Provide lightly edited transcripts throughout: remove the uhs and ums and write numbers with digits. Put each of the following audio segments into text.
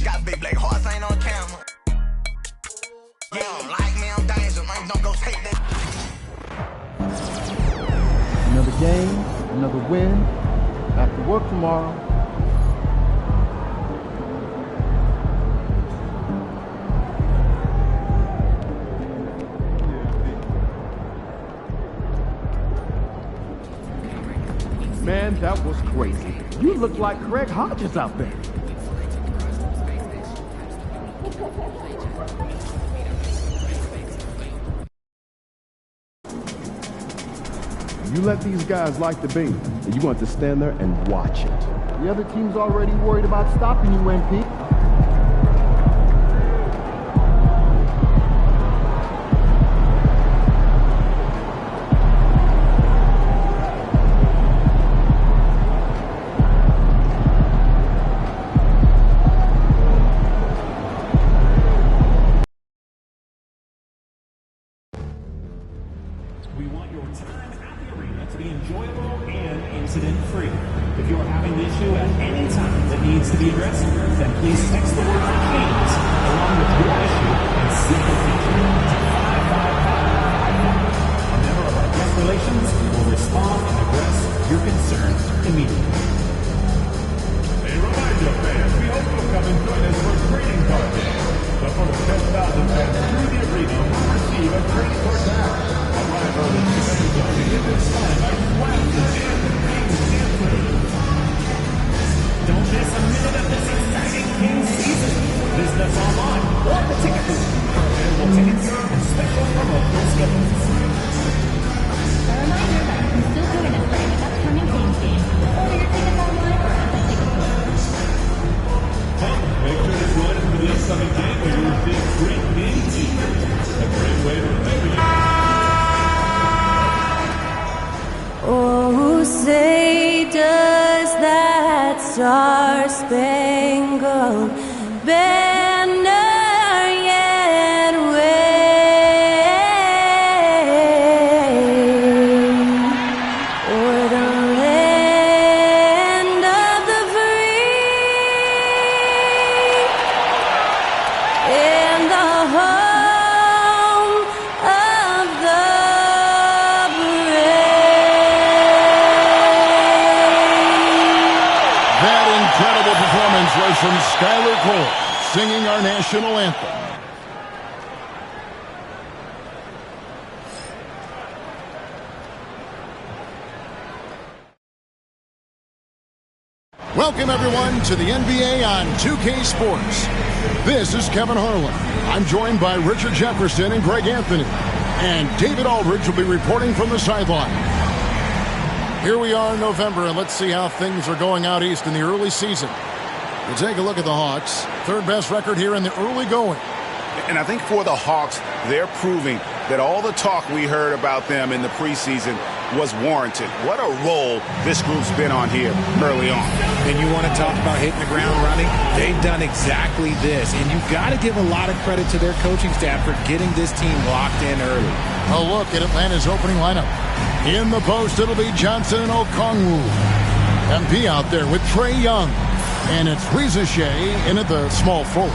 Got big black horse ain't on camera. You don't like me, I'm dangerous. Man, don't go take that. Another game, another win. Back to work tomorrow. Man, that was crazy. You look like Craig Hodges out there. You let these guys like the bait, and you want to stand there and watch it. The other team's already worried about stopping you, MP. We want your time at the arena to be enjoyable and incident-free. If you're having an issue at any time that needs to be addressed, then please text the word "Kings" along with your issue and simple feature to 55555. A member of our guest relations will respond and address your concern immediately. A reminder, fans, we hope you'll come and join us for Trading Card Day. The first 10,000 fans through the arena will receive a trading card back. Arrive early to everybody in this time by Swagger and the Kings Campus. Don't miss a minute of this exciting Kings season. Visit us online or the ticket booth for available tickets and special promotional schedules. A reminder that you can still join us for any upcoming Kings games. Order your tickets online or at the ticket booth. Well, make sure to join us for the upcoming game where you'll receive great game t-shirts. A great way to remember you. Oh, say does that star-spangled banner yet wave o'er the land of the free and the home of the That incredible performance was from Skylar Cole, singing our national anthem. Welcome, everyone, to the NBA on 2K Sports. This is Kevin Harlan. I'm joined by Richard Jefferson and Greg Anthony. And David Aldridge will be reporting from the sideline. Here we are in November, and let's see how things are going out east in the early season. We'll take a look at the Hawks. Third best record here in the early going. And I think for the Hawks, they're proving that all the talk we heard about them in the preseason was warranted. What a role this group's been on here early on. And you want to talk about hitting the ground running? They've done exactly this. And you've got to give a lot of credit to their coaching staff for getting this team locked in early. A look at Atlanta's opening lineup. In the post, it'll be Johnson and Okongwu. MP out there with Trae Young. And it's Reza Shea in at the small forward.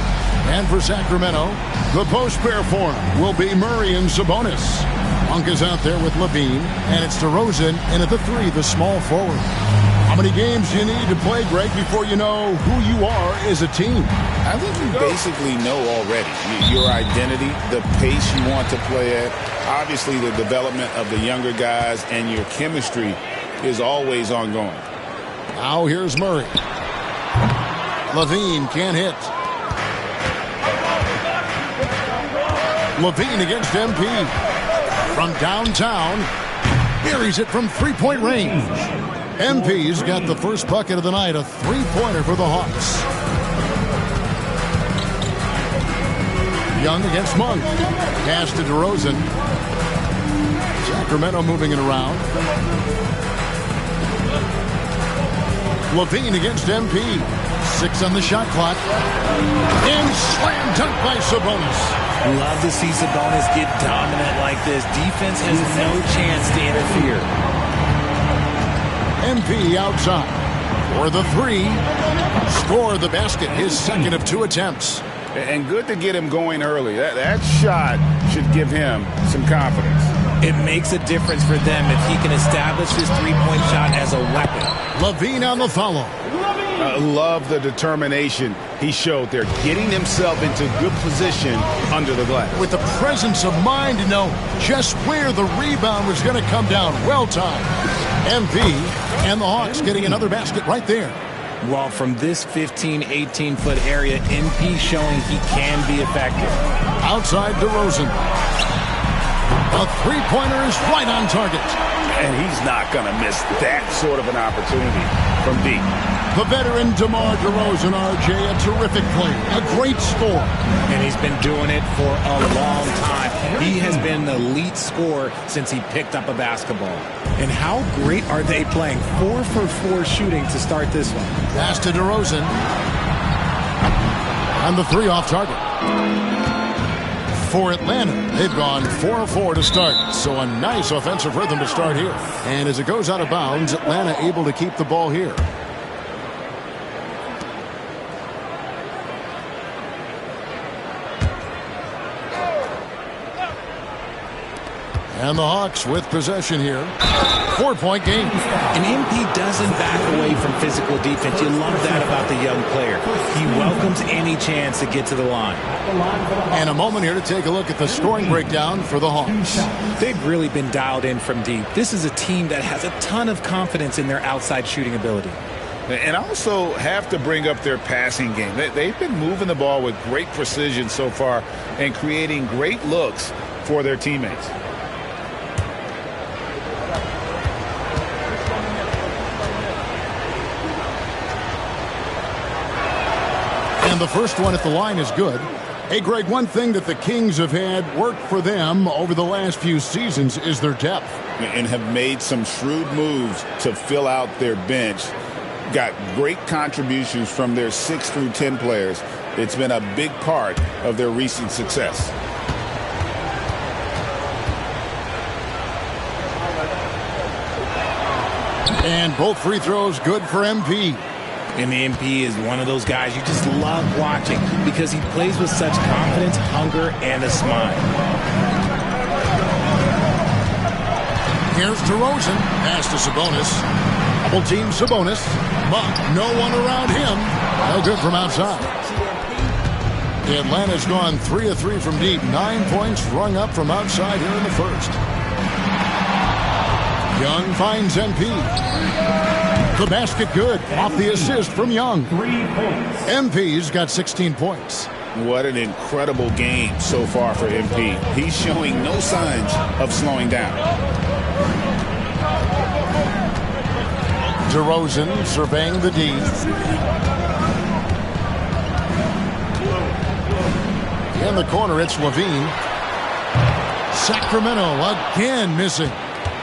And for Sacramento, the post pair for him will be Murray and Sabonis. Monk is out there with Levine. And it's DeRozan in at the 3, the small forward. How many games do you need to play, Greg, before you know who you are as a team? I think you basically know already your identity, the pace you want to play at. Obviously, the development of the younger guys and your chemistry is always ongoing. Now here's Murray. Levine can't hit. Levine against MP. From downtown, buries it from three-point range. MP's got the first bucket of the night, a three-pointer for the Hawks. Young against Monk. Pass to DeRozan. Sacramento moving it around. Levine against MP. 6 on the shot clock. And slam dunk by Sabonis. Love to see Sabonis get dominant like this. Defense has no chance to interfere. MP outside. for the three. Score the basket, his second of 2 attempts. And good to get him going early. That shot should give him some confidence. It makes a difference for them if he can establish his three-point shot as a weapon. LaVine on the follow. Love the determination he showed there, getting himself into good position under the glass. With the presence of mind to know just where the rebound was going to come down. Well timed. MP and the Hawks getting another basket right there. Well, from this 15, 18-foot area, MP showing he can be effective. Outside DeRozan. A three-pointer is right on target. And he's not going to miss that sort of an opportunity from deep. The veteran DeMar DeRozan, RJ, a terrific player, a great scorer. And he's been doing it for a long time. He has been the elite scorer since he picked up a basketball. And how great are they playing? 4 for 4 shooting to start this one. Pass to DeRozan. And the three off target. For Atlanta, they've gone 4 of 4 to start. So a nice offensive rhythm to start here. And as it goes out of bounds, Atlanta able to keep the ball here. And the Hawks with possession here. 4-point game. And MP doesn't back away from physical defense. You love that about the young player. He welcomes any chance to get to the line. And a moment here to take a look at the scoring breakdown for the Hawks. They've really been dialed in from deep. This is a team that has a ton of confidence in their outside shooting ability. And also have to bring up their passing game. They've been moving the ball with great precision so far and creating great looks for their teammates. And the first one at the line is good. Hey, Greg, one thing that the Kings have had work for them over the last few seasons is their depth. And have made some shrewd moves to fill out their bench. Got great contributions from their 6 through 10 players. It's been a big part of their recent success. And both free throws good for MP. And the MP is one of those guys you just love watching because he plays with such confidence, hunger, and a smile. Here's DeRozan. Pass to Sabonis. Double team Sabonis. But no one around him. No good from outside. Atlanta's gone 3 of 3 from deep. 9 points rung up from outside here in the first. Young finds MP. The basket good. Off the assist from Young. 3 points. MP's got 16 points. What an incredible game so far for MP. He's showing no signs of slowing down. DeRozan surveying the D. In the corner, it's LaVine. Sacramento again missing.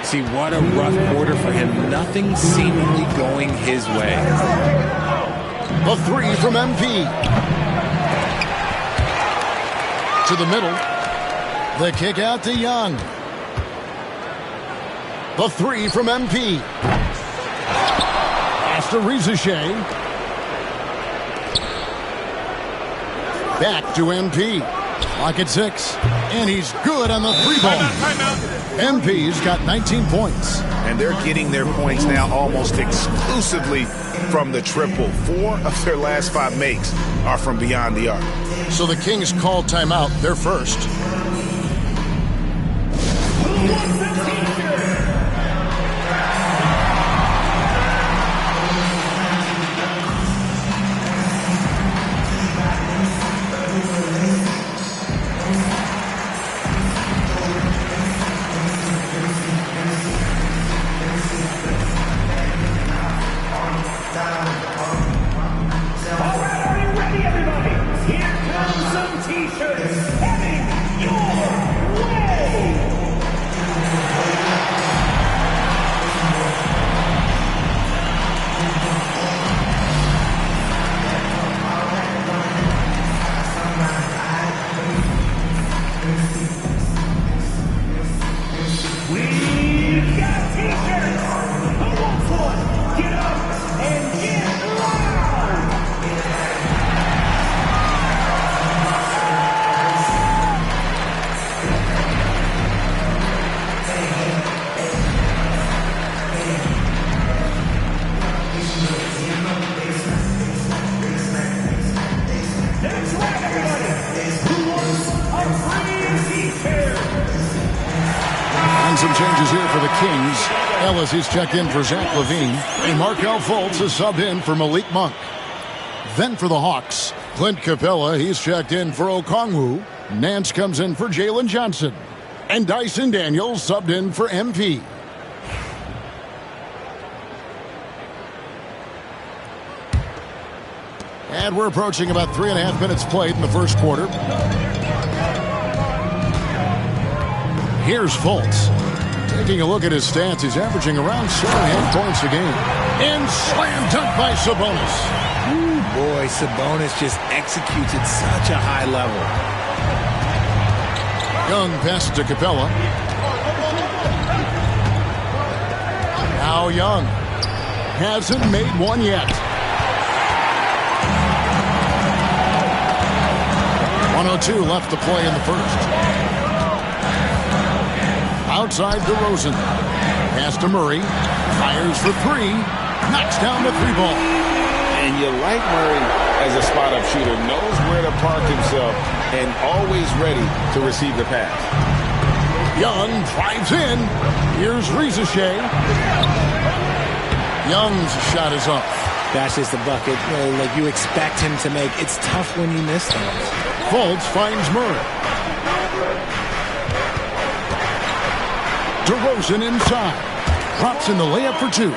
See, what a rough quarter for him. Nothing seemingly going his way. The three from MP. To the middle. The kick out to Young. The three from MP. Pass to Rizachet. Back to MP. Clock at 6. And he's good on the three ball. MP's got 19 points. And they're getting their points now almost exclusively from the triple. 4 of their last 5 makes are from beyond the arc. So the Kings call timeout. They're first. Ellis, he's checked in for Zach LaVine. And Markelle Fultz is subbed in for Malik Monk. Then for the Hawks, Clint Capella, he's checked in for Okongwu. Nance comes in for Jalen Johnson. And Dyson Daniels subbed in for MP. And we're approaching about 3.5 minutes played in the first quarter. Here's Fultz. Taking a look at his stats, he's averaging around 7.5 points a game. And slam dunk by Sabonis. Ooh, boy, Sabonis just executes at such a high level. Young passes to Capella. Now Young. Hasn't made one yet. 1:02 left to play in the first. Outside DeRozan. Pass to Murray. Fires for three. Knocks down the three ball. And you like Murray as a spot-up shooter. Knows where to park himself and always ready to receive the pass. Young drives in. Here's Rizachet. Young's shot is up. That's just a bucket like you expect him to make. It's tough when you miss those. Fultz finds Murray. DeRozan inside. Drops in the layup for two.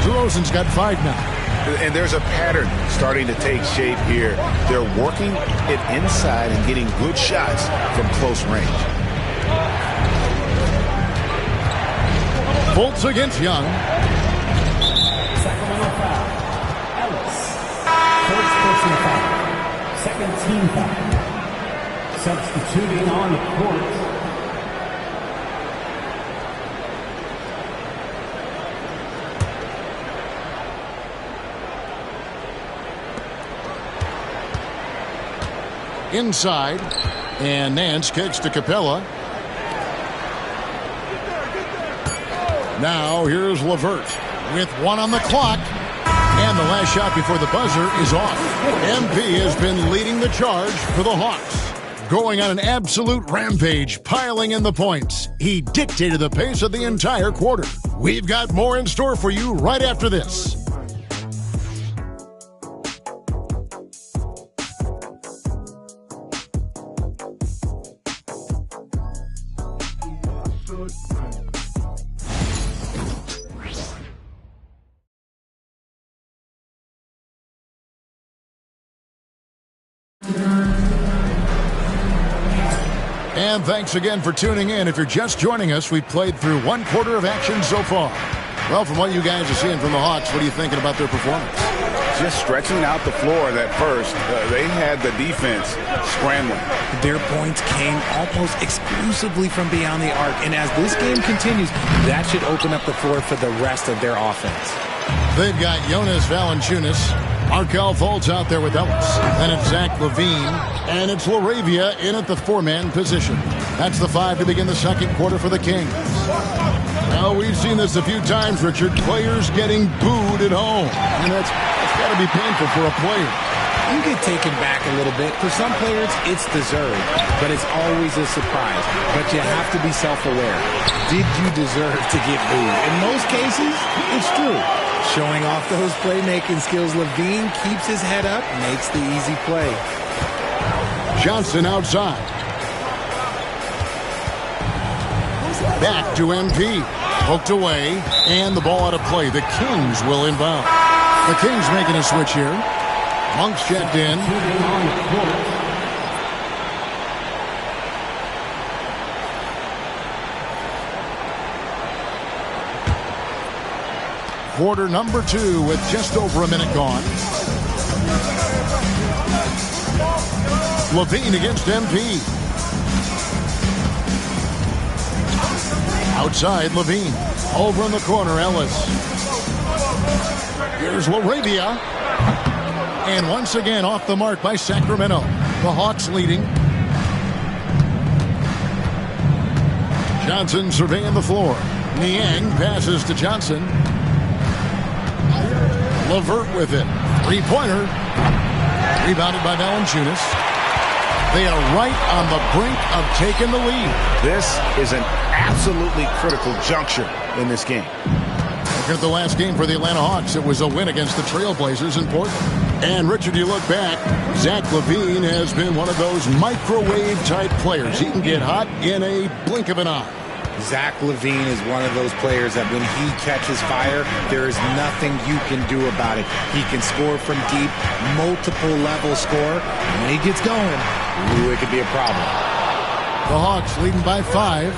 DeRozan's got 5 now. And there's a pattern starting to take shape here. They're working it inside and getting good shots from close range. Fultz against Young. Sacramento foul. Ellis. First personal foul. Second team foul. Substituting on the court. Inside. And Nance kicks to Capella. Now here's LeVert with 1 on the clock. And the last shot before the buzzer is off. MP has been leading the charge for the Hawks. Going on an absolute rampage, piling in the points. He dictated the pace of the entire quarter. We've got more in store for you right after this. And thanks again for tuning in. If you're just joining us, we've played through 1 quarter of action so far. Well, from what you guys are seeing from the Hawks, what are you thinking about their performance? Just stretching out the floor that first. They had the defense scrambling. Their points came almost exclusively from beyond the arc. And as this game continues, that should open up the floor for the rest of their offense. They've got Jonas Valanciunas, Markelle Fultz out there with Ellis. Then it's Zach LaVine, and it's LaRavia in at the 4-man position. That's the 5 to begin the second quarter for the Kings. Now, we've seen this a few times, Richard. Players getting booed at home. And that's got to be painful for a player. You get taken back a little bit. For some players, it's deserved, but it's always a surprise. But you have to be self-aware. Did you deserve to get booed? In most cases, it's true. Showing off those playmaking skills, LaVine keeps his head up, makes the easy play. Johnson outside. Back to MP. Poked away, and the ball out of play. The Kings will inbound. The Kings making a switch here. Monk's checked in. Quarter number 2 with just over a minute gone. LaVine against MP. Outside LaVine. Over in the corner, Ellis. Here's LaRavia. And once again off the mark by Sacramento. The Hawks leading. Johnson surveying the floor. Niang passes to Johnson. LeVert with it. 3-pointer. Rebounded by Valanciunas. They are right on the brink of taking the lead. This is an absolutely critical juncture in this game. Look at the last game for the Atlanta Hawks. It was a win against the Trailblazers in Portland. And, Richard, you look back, Zach LaVine has been one of those microwave-type players. He can get hot in a blink of an eye. Zach LaVine is one of those players that when he catches fire, there is nothing you can do about it. He can score from deep, multiple level score. And when he gets going, ooh, it could be a problem. The Hawks leading by 5.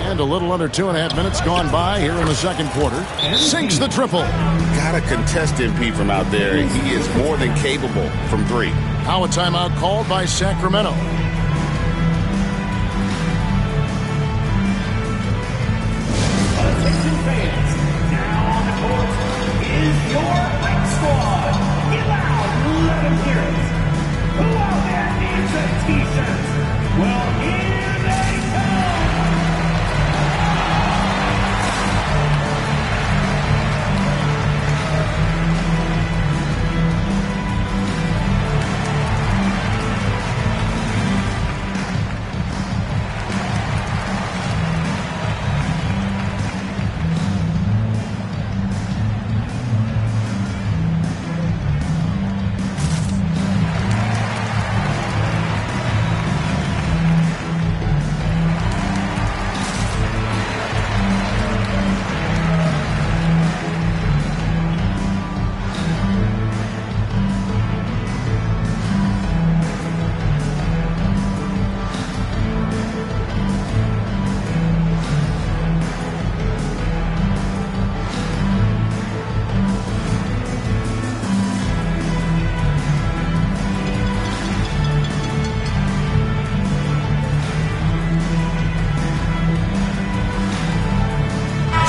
And a little under 2.5 minutes gone by here in the second quarter. Sinks the triple. Got to contest MP from out there. He is more than capable from 3. Now a timeout called by Sacramento. Attention fans, now on the court is your Lake Squad. Get loud, let them hear it. Who out there needs a t-shirt? Well, here they come.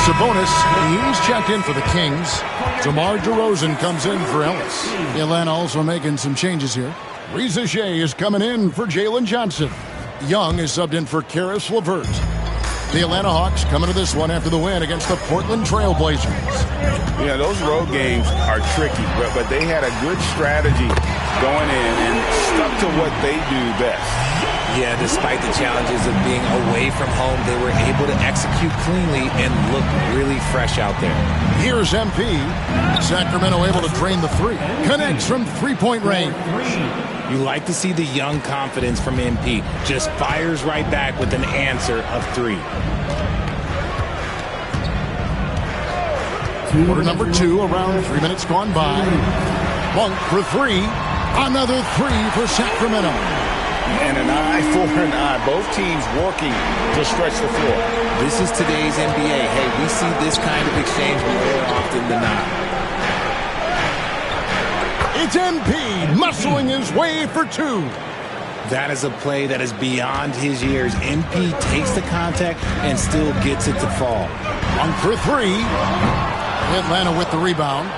Sabonis, he's checked in for the Kings. DeMar DeRozan comes in for Ellis. Atlanta also making some changes here. Reza Shea is coming in for Jalen Johnson. Young is subbed in for Karis LeVert. The Atlanta Hawks coming to this one after the win against the Portland Trailblazers. Yeah, those road games are tricky, but they had a good strategy going in and stuck to what they do best. Yeah, despite the challenges of being away from home, they were able to execute cleanly and look really fresh out there. Here's MP. Sacramento able to drain the 3. Connects from three-point range. You like to see the young confidence from MP. Just fires right back with an answer of 3. Quarter number 2, around 3 minutes gone by. Monk for 3. Another 3 for Sacramento. And an eye for an eye. Both teams working to stretch the floor. This is today's NBA. Hey, we see this kind of exchange more often than not. It's MP muscling his way for 2. That is a play that is beyond his years. MP takes the contact and still gets it to fall. Monk for 3. Atlanta with the rebound.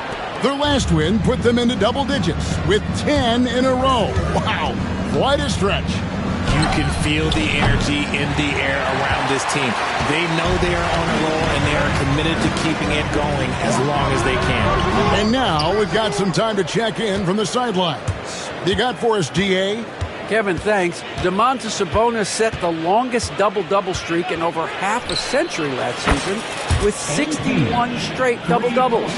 Their last win put them into double digits with 10 in a row. Wow. Quite a stretch. You can feel the energy in the air around this team. They know they are on a roll, and they are committed to keeping it going as long as they can. And now we've got some time to check in from the sidelines. You got for us, DA? Kevin, thanks. Domantas Sabonis set the longest double-double streak in over half a century last season with 61 straight double-doubles.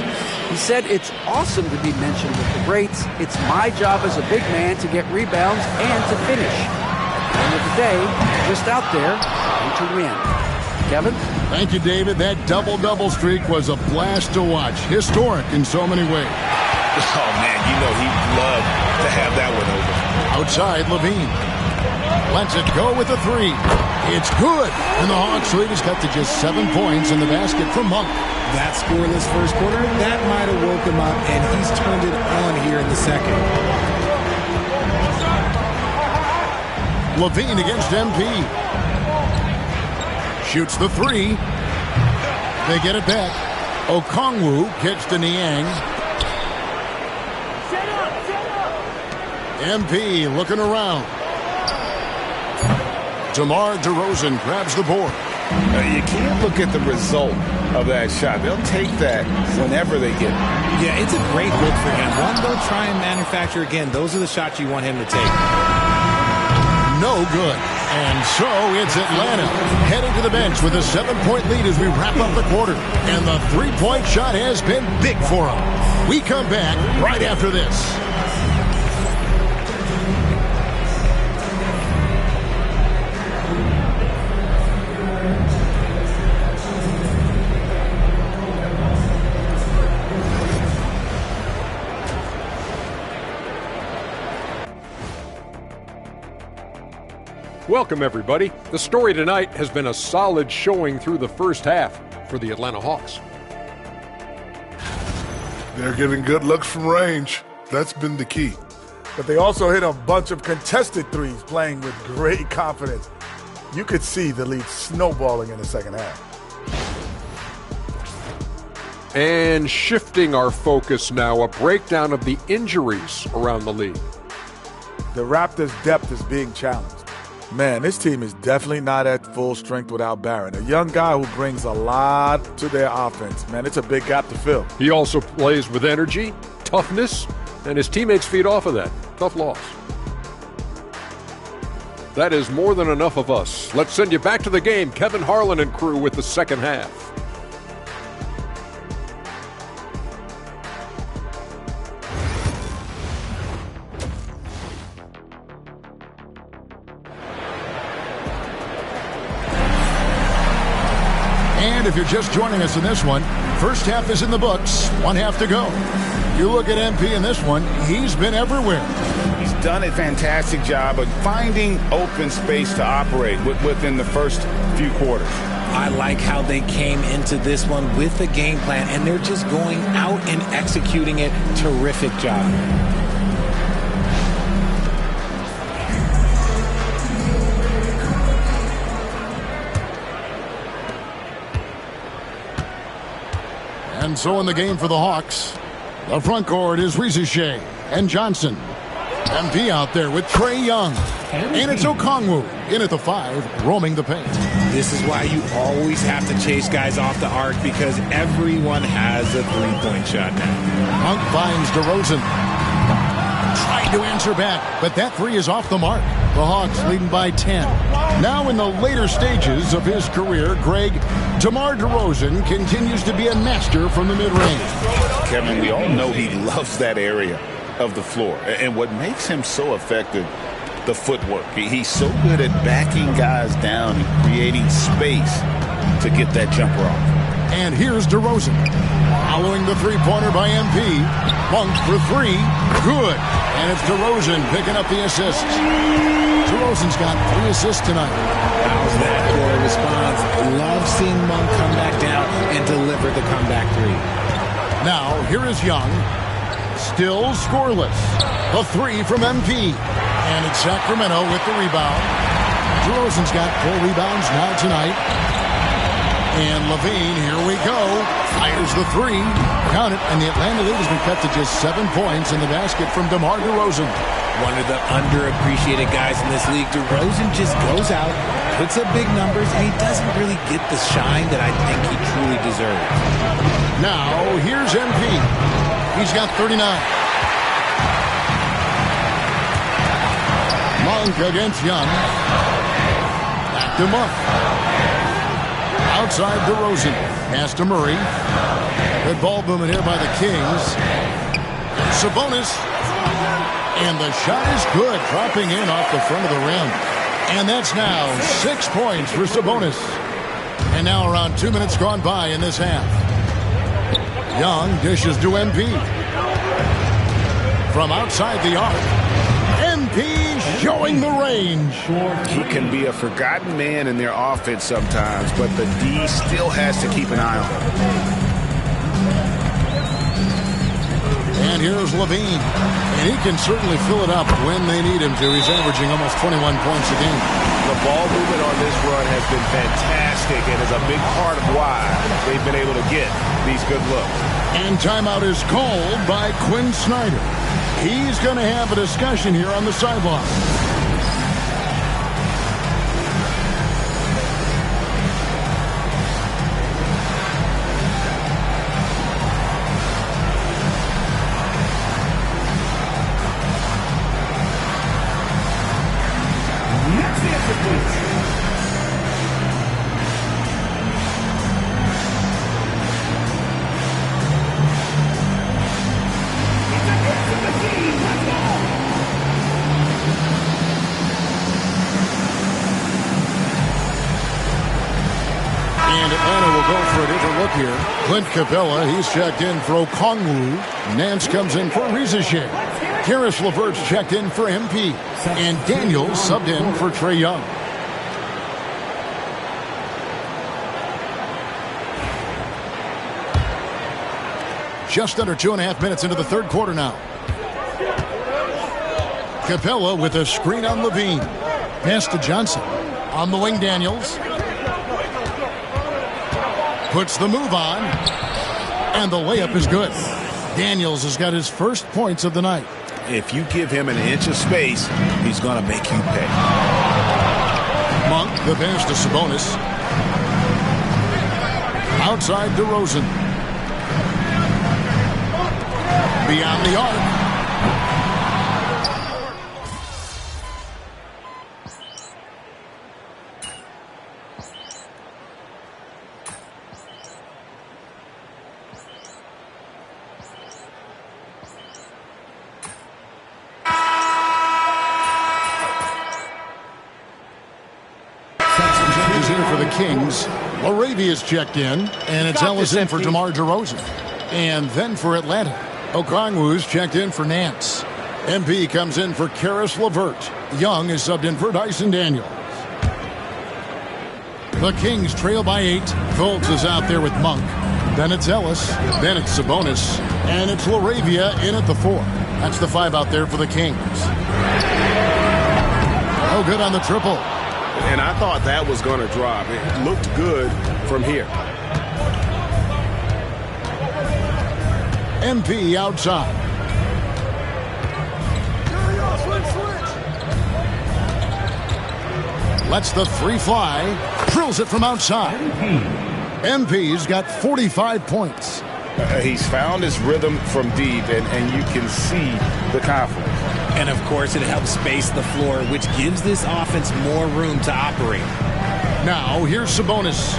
He said, "It's awesome to be mentioned with the greats. It's my job as a big man to get rebounds and to finish. At the end of the day, just out there and to win." Kevin? Thank you, David. That double-double streak was a blast to watch. Historic in so many ways. Oh, man, you know he'd love to have that one over. Outside, LaVine. Lets it go with a 3. It's good. And the Hawks lead is cut to just 7 points in the basket from Monk. That scoreless first quarter, that might have woke him up, and he's turned it on here in the second. LaVine against MP. Shoots the 3. They get it back. Okongwu kicks to Niang. MP looking around. DeMar DeRozan grabs the board. You can't look at the result of that shot. They'll take that whenever they get it. Yeah, it's a great look for him. One, they'll try and manufacture again. Those are the shots you want him to take. No good. And so it's Atlanta heading to the bench with a 7-point lead as we wrap up the quarter. And the three-point shot has been big for them. We come back right after this. Welcome, everybody. The story tonight has been a solid showing through the first half for the Atlanta Hawks. They're getting good looks from range. That's been the key. But they also hit a bunch of contested threes, playing with great confidence. You could see the lead snowballing in the second half. And shifting our focus now, a breakdown of the injuries around the league. The Raptors' depth is being challenged. Man, this team is definitely not at full strength without Barron, a young guy who brings a lot to their offense. Man, it's a big gap to fill. He also plays with energy, toughness, and his teammates feed off of that. Tough loss. That is more than enough of us. Let's send you back to the game. Kevin Harlan and crew with the second half. And if you're just joining us in this one, first half is in the books, one half to go. You look at MP in this one, he's been everywhere. He's done a fantastic job of finding open space to operate within the first few quarters. I like how they came into this one with a game plan, and they're just going out and executing it. Terrific job. And so in the game for the Hawks, the front court is Riziche and Johnson. MP out there with Trae Young. And it's Okongwu in at the 5, roaming the paint. This is why you always have to chase guys off the arc, because everyone has a three-point shot now. Monk finds DeRozan. Trying to answer back, but that three is off the mark. The Hawks leading by 10. Now in the later stages of his career, Greg, DeMar DeRozan continues to be a master from the mid-range. Kevin, we all know he loves that area of the floor. And what makes him so effective, the footwork. He's so good at backing guys down and creating space to get that jumper off. And here's DeRozan. Following the three-pointer by MP. Monk for 3. Good. And it's DeRozan picking up the assists. DeRozan's got 3 assists tonight. How's that for a response? Love seeing Monk come back down and deliver the comeback 3. Now, here is Young. Still scoreless. The 3 from MP. And it's Sacramento with the rebound. DeRozan's got 4 rebounds now tonight. And Levine, here we go. Fires the 3. Count it. And the Atlanta lead has been cut to just 7 points in the basket from DeMar DeRozan. One of the underappreciated guys in this league. DeRozan just goes out, puts up big numbers, and he doesn't really get the shine that I think he truly deserves. Now, here's MP. He's got 39. Monk against Young. Back to Monk. Outside DeRozan. Pass to Murray. Good ball movement here by the Kings. Sabonis. And the shot is good. Dropping in off the front of the rim. And that's now 6 points for Sabonis. And now around 2 minutes gone by in this half. Young dishes to MP. From outside the arc. MP showing the range. He can be a forgotten man in their offense sometimes, but the D still has to keep an eye on him. And here's Levine. And he can certainly fill it up when they need him to. He's averaging almost 21 points a game. The ball movement on this run has been fantastic and is a big part of why they've been able to get these good looks. And timeout is called by Quinn Snyder. He's going to have a discussion here on the sideline. And Atlanta will go for a different look here. Clint Capella, he's checked in for Okongwu. Nance comes in for Rizachet. Karis LeVert's checked in for MP. And Daniels subbed in for Trae Young. Just under 2.5 minutes into the third quarter now. Capella with a screen on Levine. Pass to Johnson. On the wing, Daniels. Puts the move on. And the layup is good. Daniels has got his first points of the night. If you give him an inch of space, he's going to make you pay. Monk, the pass to Sabonis. Outside DeRozan. Beyond the arc. For the Kings, Laravia's checked in, and it's Ellis in for DeMar DeRozan. And then for Atlanta, Okongwu's checked in for Nance. MP comes in for Karis LeVert. Young is subbed in for Dyson Daniels. The Kings trail by 8. Fultz is out there with Monk. Then it's Ellis. Then it's Sabonis. And it's Laravia in at the 4. That's the 5 out there for the Kings. Oh, good on the triple. And I thought that was going to drop. It looked good from here. MP outside. Lets the 3 fly. Drills it from outside. MP's got 45 points. He's found his rhythm from deep, and you can see the confidence. And, of course, it helps space the floor, which gives this offense more room to operate. Now, here's Sabonis.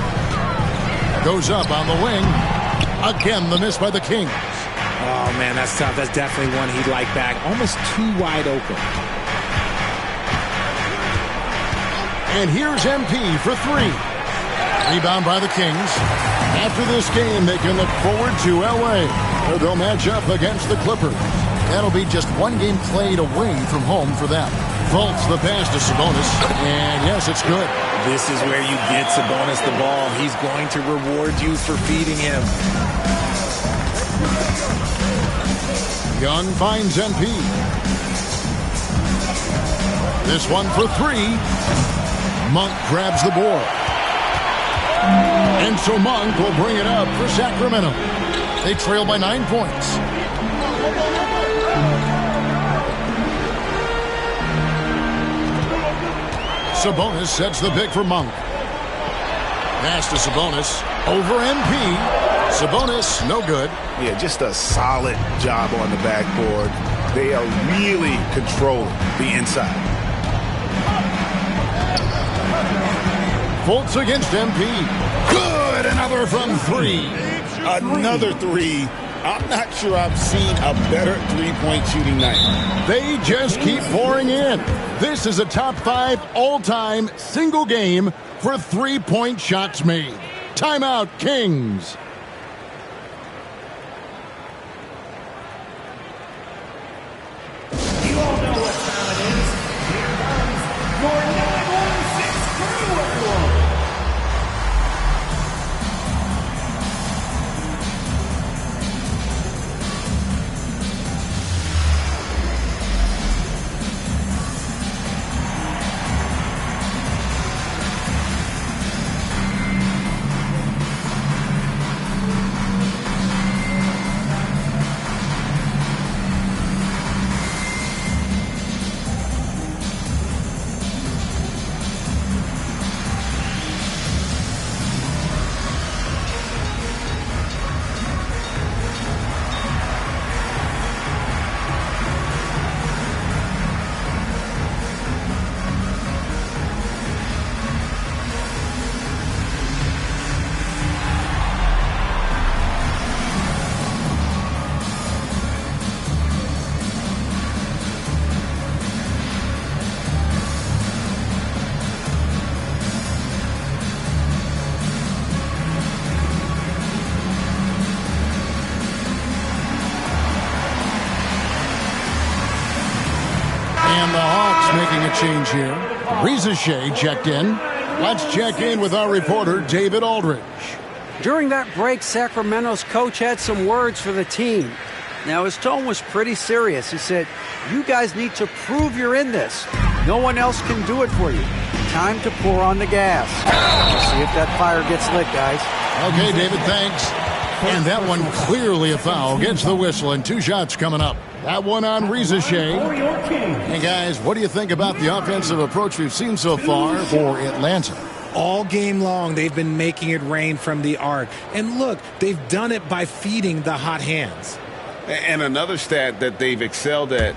Goes up on the wing. Again, the miss by the Kings. Oh, man, that's tough. That's definitely one he'd like back. Almost too wide open. And here's MP for 3. Rebound by the Kings. After this game, they can look forward to L.A., where they'll match up against the Clippers. That'll be just one game played away from home for them. Fultz the pass to Sabonis, and yes, it's good. This is where you get Sabonis the ball. He's going to reward you for feeding him. Young finds MP. This one for 3. Monk grabs the board. And so Monk will bring it up for Sacramento. They trail by 9 points. Sabonis sets the pick for Monk. Pass to Sabonis. Over MP. Sabonis, no good. Yeah, just a solid job on the backboard. They are really controlling the inside. Fultz against MP. Good! Another from 3. Another 3. I'm not sure I've seen a better three-point shooting night. They just keep pouring in. This is a top 5 all-time single game for 3-point shots made. Timeout, Kings. You all know what time it is. Here comes your 916 crew, everyone. a change here. Reza Shea checked in. Let's check in with our reporter, David Aldridge. During that break, Sacramento's coach had some words for the team. Now, his tone was pretty serious. He said, "You guys need to prove you're in this. No one else can do it for you. Time to pour on the gas." We'll see if that fire gets lit, guys. Okay, David, thanks. And that one clearly a foul. Gets the whistle, and 2 shots coming up. That one on Reza Shea. Hey, guys, what do you think about the offensive approach we've seen so far for Atlanta? All game long, they've been making it rain from the arc. And look, they've done it by feeding the hot hands. And another stat that they've excelled at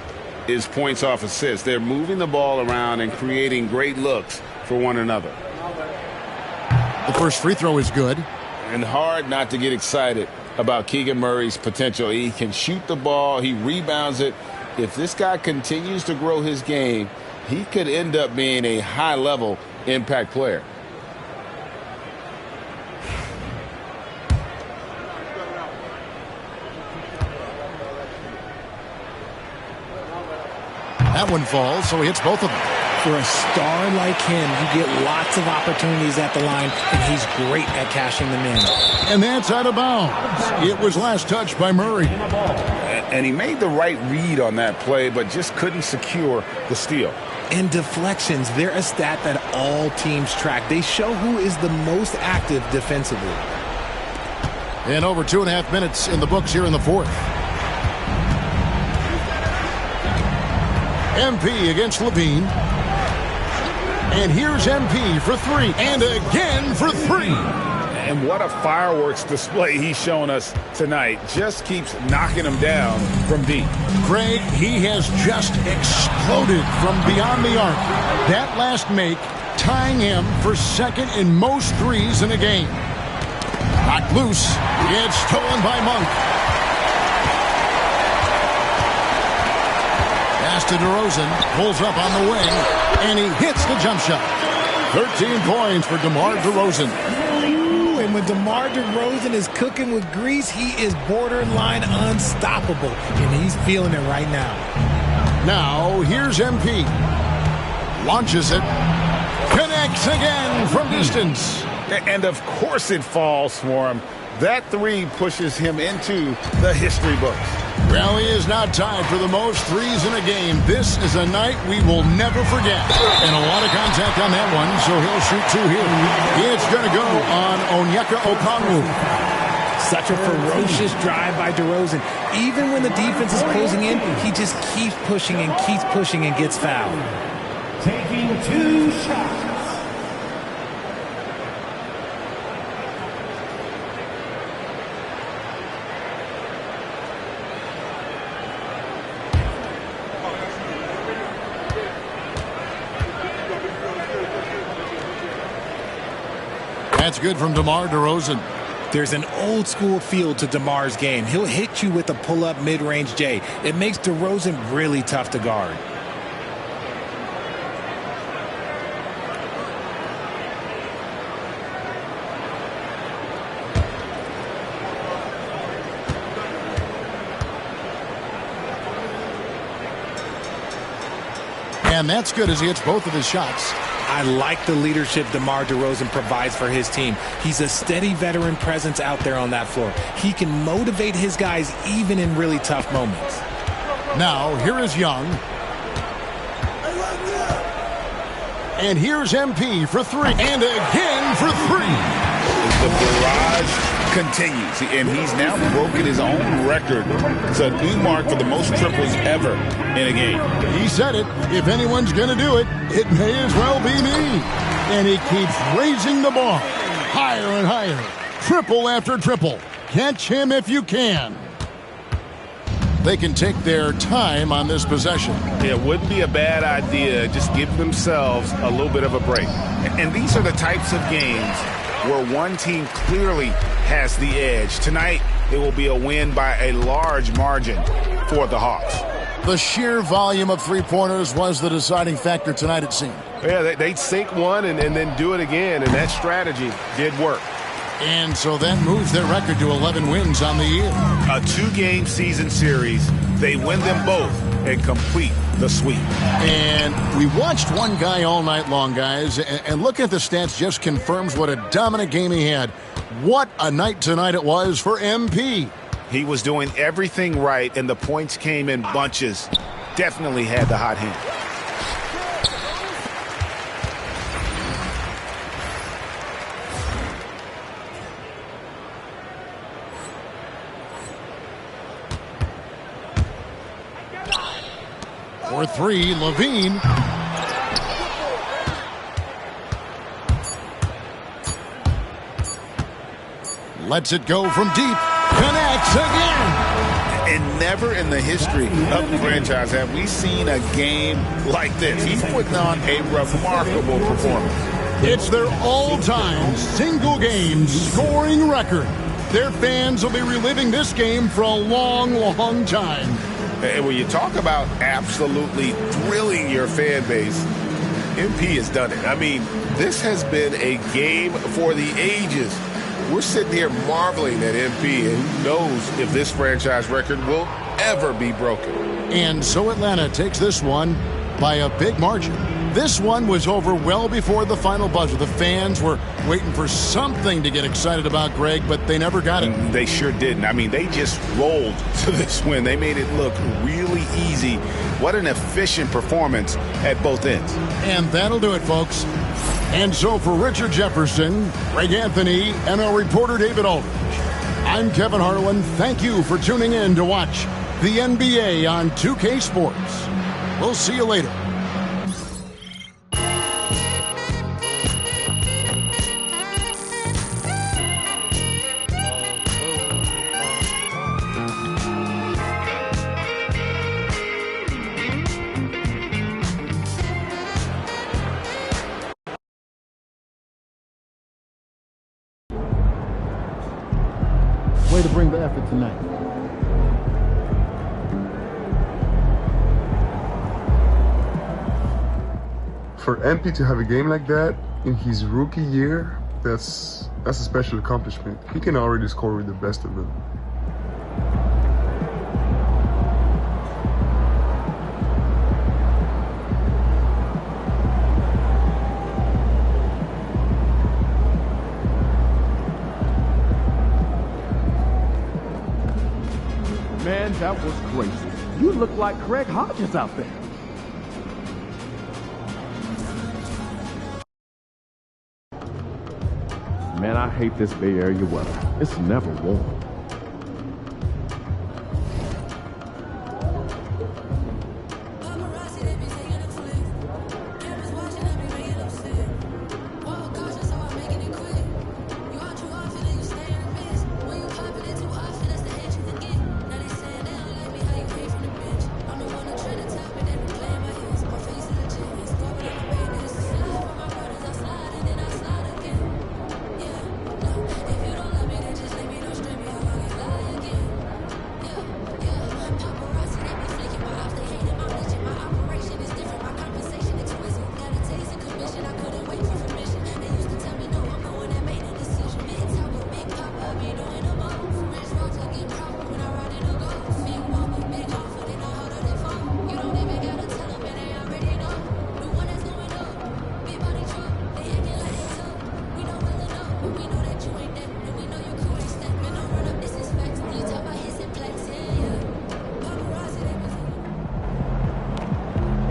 is points off assists. They're moving the ball around and creating great looks for one another. The first free throw is good. And hard not to get excited about Keegan Murray's potential. He can shoot the ball. He rebounds it. If this guy continues to grow his game, he could end up being a high-level impact player. That one falls, so he hits both of them. For a star like him, you get lots of opportunities at the line, and he's great at cashing them in. And that's out of bounds. It was last touched by Murray. And he made the right read on that play, but just couldn't secure the steal. And deflections, they're a stat that all teams track. They show who is the most active defensively. And over 2.5 minutes in the books here in the fourth. MP against Levine. And here's MP for 3. And again for 3. And what a fireworks display he's shown us tonight. Just keeps knocking him down from deep. Craig, he has just exploded from beyond the arc. That last make tying him for second in most threes in a game. Knocked loose. It's stolen by Monk. Pass to DeRozan. Pulls up on the wing. And he hits the jump shot. 13 points for DeMar DeRozan. And when DeMar DeRozan is cooking with grease, he is borderline unstoppable. And he's feeling it right now. Now, here's MP. Launches it. Connects again from distance. And of course it falls for him. That 3 pushes him into the history books. Well, he is now tied for the most threes in a game. This is a night we will never forget. And a lot of contact on that one, so he'll shoot 2 here. It's going to go on Onyeka Okongwu. Such a ferocious drive by DeRozan. Even when the defense is closing in, he just keeps pushing and gets fouled. Taking 2 shots. That's good from DeMar DeRozan. There's an old school feel to DeMar's game. He'll hit you with a pull-up mid-range J. It makes DeRozan really tough to guard. And that's good as he hits both of his shots. I like the leadership DeMar DeRozan provides for his team. He's a steady veteran presence out there on that floor. He can motivate his guys even in really tough moments. Now, here is Young. And here's MP for 3. And again for 3. The barrage continues. And he's now broken his own record. It's a new mark for the most triples ever in a game. He said it. If anyone's going to do it, it may as well be me. And he keeps raising the bar. Higher and higher. Triple after triple. Catch him if you can. They can take their time on this possession. It wouldn't be a bad idea. Just give themselves a little bit of a break. And these are the types of games where one team clearly has the edge. Tonight, it will be a win by a large margin for the Hawks. The sheer volume of three-pointers was the deciding factor tonight, it seemed. Yeah, they'd sink one and then do it again, and that strategy did work. And so that moves their record to 11 wins on the year. A 2-game season series. They win them both and complete the sweep. And we watched one guy all night long, guys, and looking at the stats just confirms what a dominant game he had. What a night tonight it was for MP. He was doing everything right, and the points came in bunches. Definitely had the hot hand. For three, Levine. Lets it go from deep. Connects again. And never in the history of the franchise have we seen a game like this. He's putting on a remarkable performance. It's their all-time single-game scoring record. Their fans will be reliving this game for a long, long time. And when you talk about absolutely thrilling your fan base, MP has done it. I mean, this has been a game for the ages. We're sitting here marveling at MP, and who knows if this franchise record will ever be broken. And so Atlanta takes this one by a big margin. This one was over well before the final buzzer. The fans were waiting for something to get excited about, Greg, but they never got it. They sure didn't. I mean, they just rolled to this win. They made it look really easy. What an efficient performance at both ends. And that'll do it, folks. And so for Richard Jefferson, Greg Anthony, and our reporter David Aldridge, I'm Kevin Harlan. Thank you for tuning in to watch the NBA on 2K Sports. We'll see you later. Way to bring the effort tonight. For MP to have a game like that in his rookie year, that's a special accomplishment. He can already score with the best of them. Man, that was crazy. You look like Craig Hodges out there. Man, I hate this Bay Area weather. It's never warm.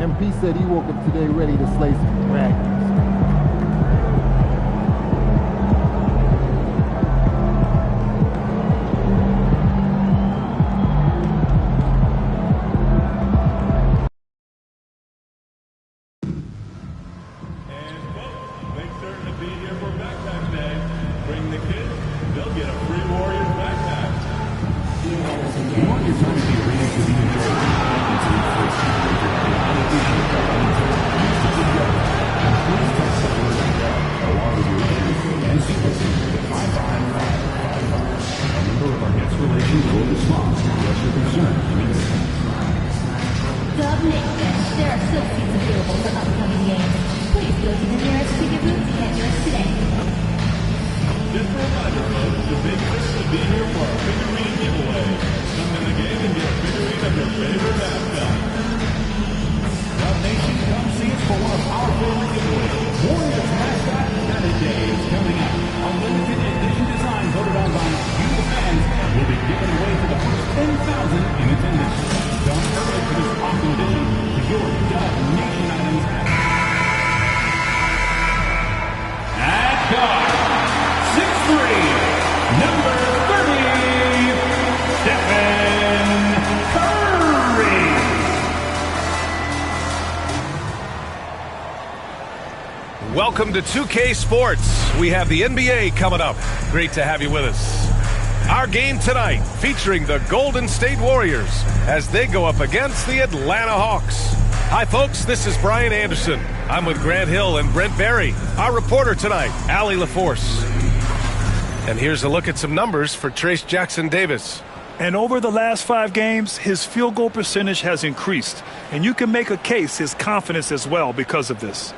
MP said he woke up today ready to slay some dragons. There are still seats available for upcoming games. Please go to the nearest ticket booth to get yours today. Just a reminder, folks, the big fish will be here for our figurine giveaway. Come to the game and get a figurine of your favorite mascot. Nation, come see us for one of our favorite giveaways. Warriors mascot Saturday is coming up. A limited edition design voted on by you, the fans, will be given away to the first 10,000 in attendance. Don't hurry for this awesome edition to your Dub Nation items. At guard, 6'3", number 30, Stephen Curry. Welcome to 2K Sports. We have the NBA coming up. Great to have you with us. Our game tonight featuring the Golden State Warriors as they go up against the Atlanta Hawks. Hi, folks. This is Brian Anderson. I'm with Grant Hill and Brent Barry. Our reporter tonight, Allie LaForce. And here's a look at some numbers for Trayce Jackson-Davis. And over the last 5 games, his field goal percentage has increased. And you can make a case his confidence as well because of this.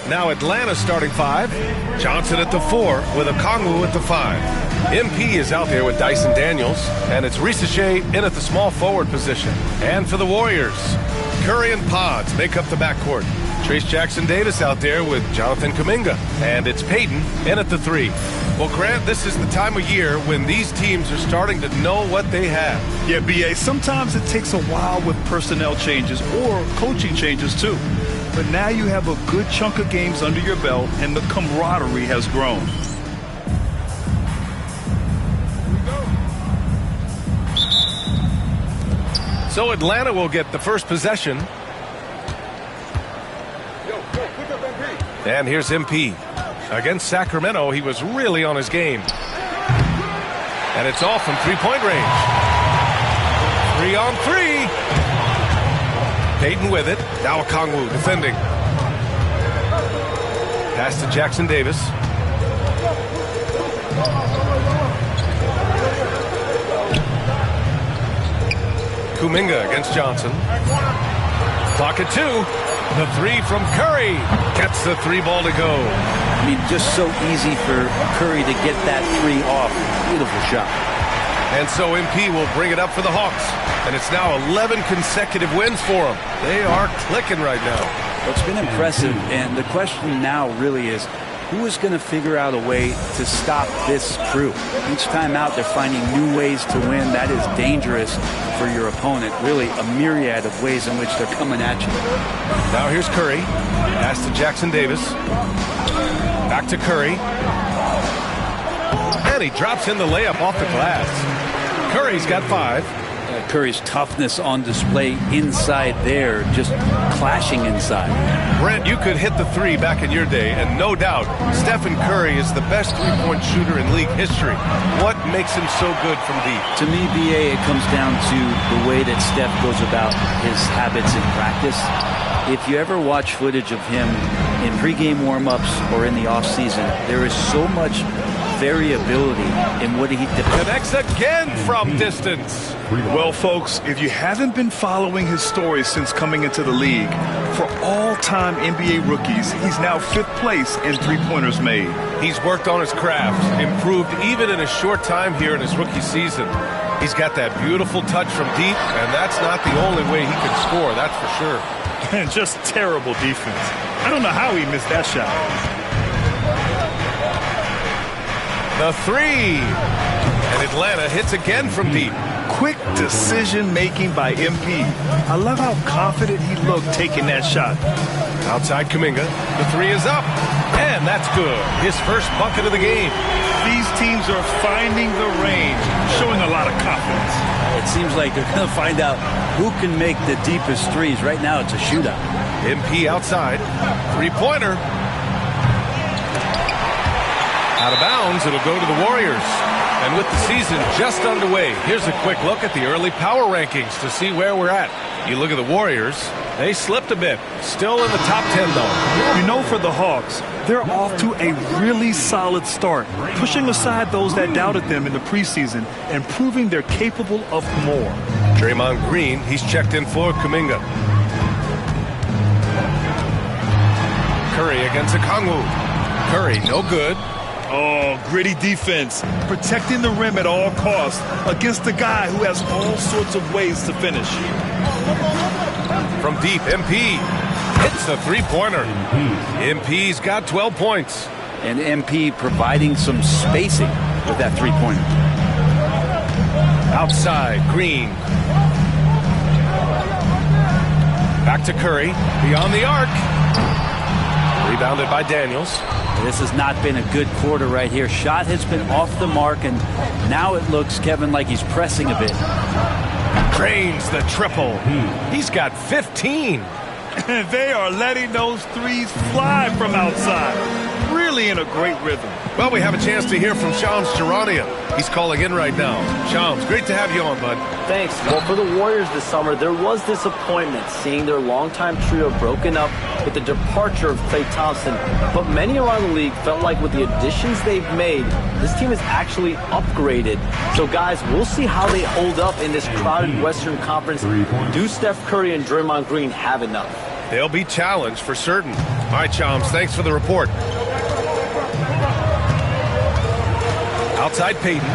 Now Atlanta starting 5. Johnson at the 4 with Okongwu at the 5. MP is out there with Dyson Daniels. And it's Risacher in at the small forward position. And for the Warriors, Curry and Pods make up the backcourt. Trayce Jackson-Davis out there with Jonathan Kuminga. And it's Payton in at the 3. Well, Grant, this is the time of year when these teams are starting to know what they have. Yeah, B.A., sometimes it takes a while with personnel changes or coaching changes, too. But now you have a good chunk of games under your belt, and the camaraderie has grown. So Atlanta will get the first possession. And here's MP. Against Sacramento, he was really on his game. And it's all from three-point range. 3-on-3. Payton with it. Now Okongwu defending. Pass to Jackson-Davis. Kuminga against Johnson. Clock at 2. The 3 from Curry. Gets the 3 ball to go. I mean, just so easy for Curry to get that 3 off. Beautiful shot. And so MP will bring it up for the Hawks. And it's now 11 consecutive wins for them. They are clicking right now. Well, it's been impressive. And the question now really is, who is going to figure out a way to stop this crew? Each time out, they're finding new ways to win. That is dangerous for your opponent. Really, a myriad of ways in which they're coming at you. Now here's Curry. Pass to Jackson-Davis. Back to Curry. And he drops in the layup off the glass. Curry's got 5. Curry's toughness on display inside there, just clashing inside. Brent, you could hit the 3 back in your day, and no doubt, Stephen Curry is the best three-point shooter in league history. What makes him so good from deep? To me, B.A., it comes down to the way that Steph goes about his habits in practice. If you ever watch footage of him in pregame warm-ups or in the offseason, there is so much variability in what he connects again from distance. Well, folks, if you haven't been following his story since coming into the league, for all-time NBA rookies, he's now 5th place in three-pointers made. He's worked on his craft, improved even in a short time here in his rookie season. He's got that beautiful touch from deep, and that's not the only way he can score, that's for sure. And just terrible defense. I don't know how he missed that shot. The 3. And Atlanta hits again from deep. Quick decision-making by MP. I love how confident he looked taking that shot. Outside Kuminga. The 3 is up. And that's good. His first bucket of the game. These teams are finding the range, showing a lot of confidence. It seems like they're going to find out who can make the deepest threes. Right now, it's a shootout. MP outside. 3-pointer. Out of bounds, it'll go to the Warriors. And with the season just underway, here's a quick look at the early power rankings to see where we're at. You look at the Warriors, they slipped a bit. Still in the top 10, though. You know, for the Hawks, they're off to a really solid start, pushing aside those that doubted them in the preseason and proving they're capable of more. Draymond Green, he's checked in for Kuminga. Curry against Okongwu. Curry, no good. Oh, gritty defense, protecting the rim at all costs against a guy who has all sorts of ways to finish. From deep, MP hits the three-pointer. MP's got 12 points. And MP providing some spacing with that three-pointer. Outside, Green. Back to Curry, beyond the arc. Rebounded by Daniels. This has not been a good quarter right here. Shot has been off the mark, and now it looks, Kevin, like he's pressing a bit. Drains the triple. He's got 15. They are letting those threes fly from outside. Really in a great rhythm. Well, we have a chance to hear from Shams Charania. He's calling in right now. Shams, great to have you on, bud. Thanks. Well, for the Warriors this summer, there was disappointment seeing their longtime trio broken up with the departure of Klay Thompson. But many around the league felt like with the additions they've made, this team is actually upgraded. So, guys, we'll see how they hold up in this crowded Western Conference. Do Steph Curry and Draymond Green have enough? They'll be challenged for certain. All right, Shams, thanks for the report. Outside Payton.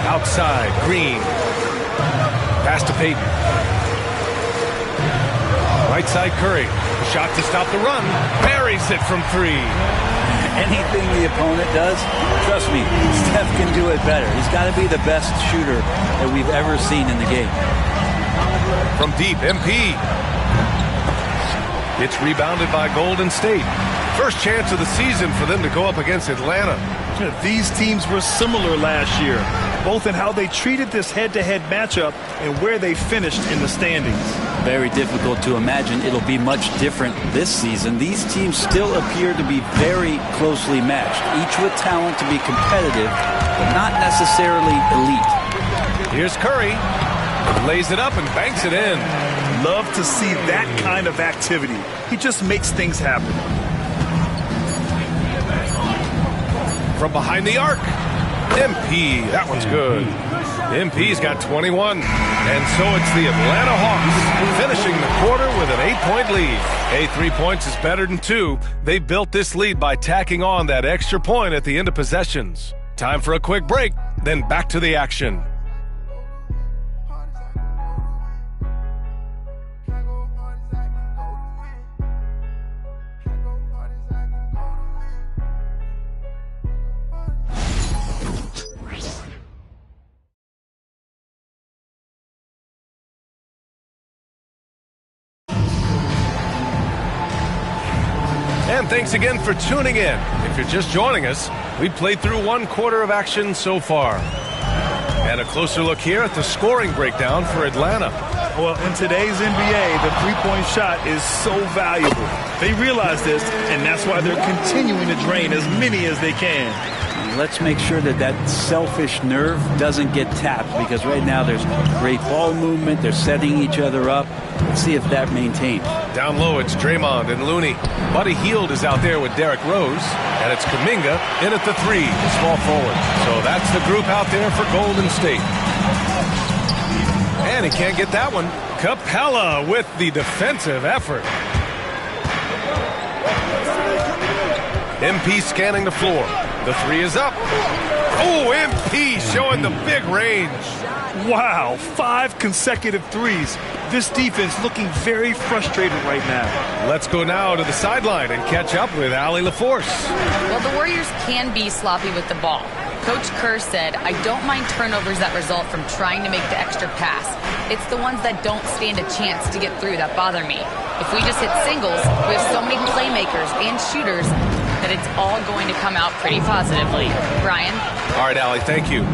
Outside Green. Pass to Payton. Right side Curry. Shot to stop the run. Buries it from three. Anything the opponent does, trust me, Steph can do it better. He's got to be the best shooter that we've ever seen in the game. From deep, MP. It's rebounded by Golden State. First chance of the season for them to go up against Atlanta. These teams were similar last year, both in how they treated this head-to-head matchup and where they finished in the standings. Very difficult to imagine it'll be much different this season. These teams still appear to be very closely matched, each with talent to be competitive, but not necessarily elite. Here's Curry. Lays it up and banks it in. Love to see that kind of activity. He just makes things happen. From behind the arc, MP. That one's good. MP's got 21. And so it's the Atlanta Hawks finishing the quarter with an 8-point lead. Hey, 3 points is better than 2. They built this lead by tacking on that extra point at the end of possessions. Time for a quick break, then back to the action. And thanks again for tuning in. If you're just joining us, we've played through 1 quarter of action so far. And a closer look here at the scoring breakdown for Atlanta. Well, in today's NBA, the three-point shot is so valuable. They realize this, and that's why they're continuing to drain as many as they can. Let's make sure that that selfish nerve doesn't get tapped, because right now there's great ball movement. They're setting each other up. Let's see if that maintains. Down low, it's Draymond and Looney. Buddy Hield is out there with Derrick Rose, and it's Kuminga in at the 3, the small forward. So that's the group out there for Golden State. And he can't get that one. Capella with the defensive effort. MP scanning the floor. The 3 is up. Oh, MP showing the big range. Wow, 5 consecutive threes. This defense looking very frustrated right now. Let's go now to the sideline and catch up with Allie LaForce. Well, the Warriors can be sloppy with the ball. Coach Kerr said, I don't mind turnovers that result from trying to make the extra pass. It's the ones that don't stand a chance to get through that bother me. If we just hit singles, we have so many playmakers and shooters that it's all going to come out pretty positively. Brian? All right, Allie, thank you.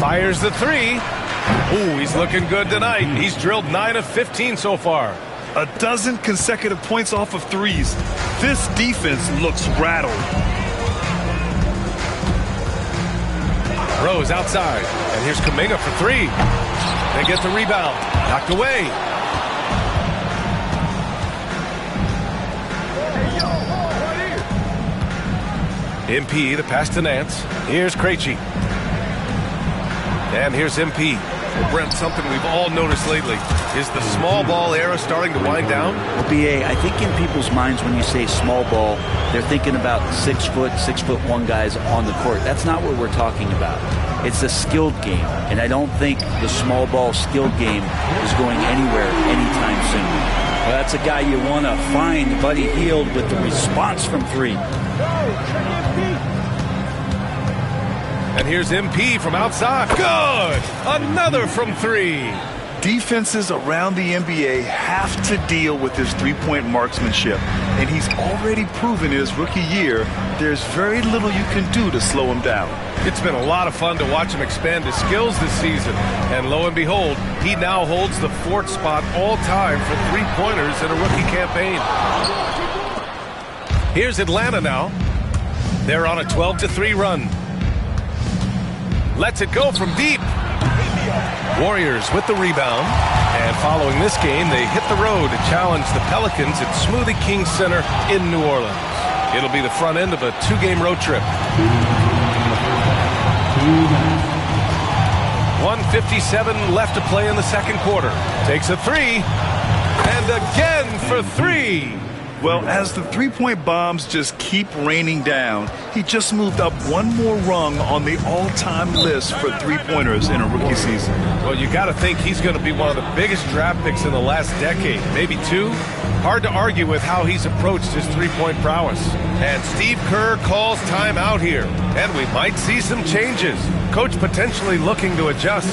Fires the 3. Ooh, he's looking good tonight. He's drilled 9 of 15 so far. A dozen consecutive points off of threes. This defense looks rattled. Rose outside, and here's Kuminga for 3. They get the rebound. Knocked away. MP, the pass to Nance. Here's Krejci. And here's MP. Well, Brent, something we've all noticed lately. Is the small ball era starting to wind down? Well, B.A., I think in people's minds when you say small ball, they're thinking about 6'1" guys on the court. That's not what we're talking about. It's a skilled game, and I don't think the small ball skilled game is going anywhere anytime soon. Well, that's a guy you want to find. Buddy Hield with the response from three. And here's MP from outside. Good! Another from three. Defenses around the NBA have to deal with his three-point marksmanship, and he's already proven in his rookie year there's very little you can do to slow him down. It's been a lot of fun to watch him expand his skills this season. And lo and behold, he now holds the fourth spot all time for three-pointers in a rookie campaign. Here's Atlanta now. They're on a 12-3 run. Lets it go from deep. Warriors with the rebound. And following this game, they hit the road to challenge the Pelicans at Smoothie King Center in New Orleans. It'll be the front end of a two-game road trip. 1:57 left to play in the second quarter. Takes a three. And again for three. Well, as the three-point bombs just keep raining down, he just moved up one more rung on the all-time list for three-pointers in a rookie season. Well, you got to think he's going to be one of the biggest draft picks in the last decade, maybe two. Hard to argue with how he's approached his three-point prowess. And Steve Kerr calls time out here, and we might see some changes. Coach potentially looking to adjust.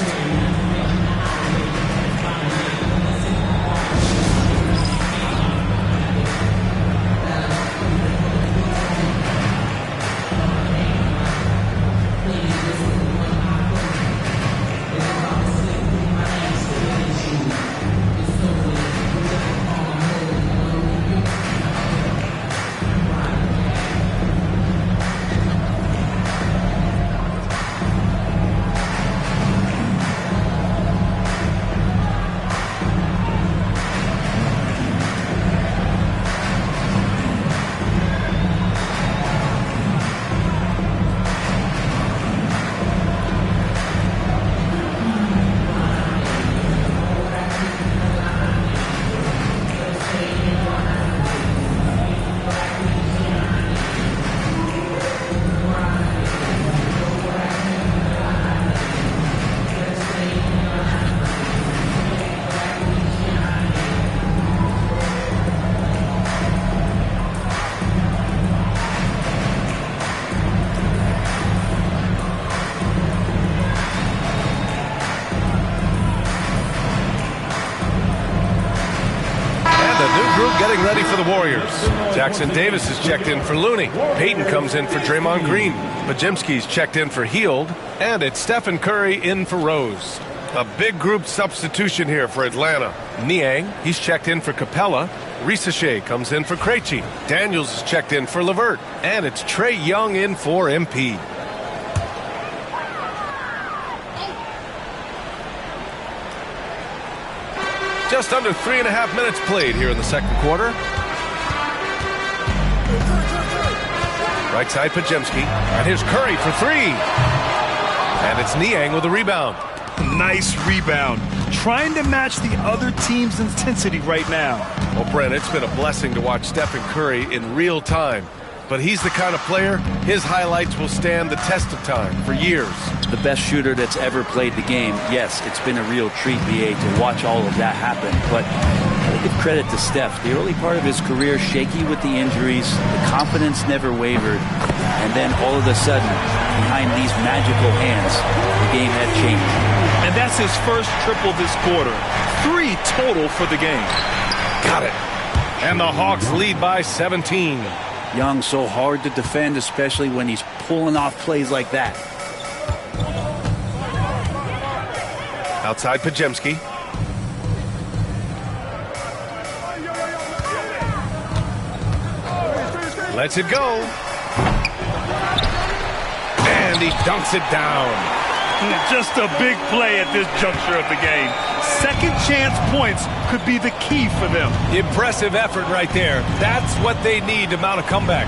Getting ready for the Warriors. Jackson Davis is checked in for Looney. Payton comes in for Draymond Green. Podziemski's checked in for Hield. And it's Stephen Curry in for Rose. A big group substitution here for Atlanta. Niang, he's checked in for Capella. Risacher comes in for Krejci. Daniels is checked in for LeVert. And it's Trae Young in for MP. Just under 3.5 minutes played here in the second quarter. Right side, Podziemski. And here's Curry for three. And it's Niang with a rebound. Nice rebound. Trying to match the other team's intensity right now. Well, Brent, it's been a blessing to watch Stephen Curry in real time. But he's the kind of player, his highlights will stand the test of time for years. The best shooter that's ever played the game. Yes, it's been a real treat, BA, to watch all of that happen. But I give credit to Steph. The early part of his career, shaky with the injuries, the confidence never wavered. And then all of a sudden, behind these magical hands, the game had changed. And that's his first triple this quarter. 3 total for the game. Got it. And the Hawks lead by 17. Young, so hard to defend, especially when he's pulling off plays like that. Outside Podziemski. Lets it go. And he dunks it down. Just a big play at this juncture of the game. Second chance points could be the key for them. Impressive effort right there. That's what they need to mount a comeback.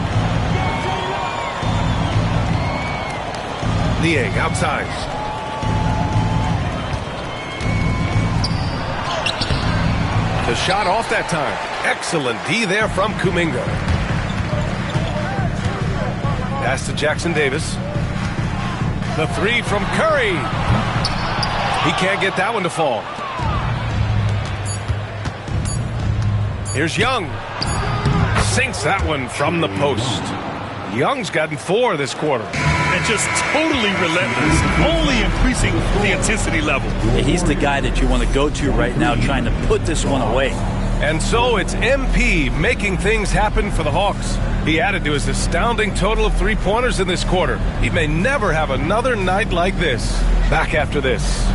Niang outside. The shot off that time. Excellent D there from Kuminga. Pass to Jackson Davis. The three from Curry. He can't get that one to fall. Here's Young. Sinks that one from the post. Young's gotten 4 this quarter. And just totally relentless, only increasing the intensity level. He's the guy that you want to go to right now, trying to put this one away. And so it's MP making things happen for the Hawks. He added to his astounding total of 3-pointers in this quarter. He may never have another night like this. Back after this.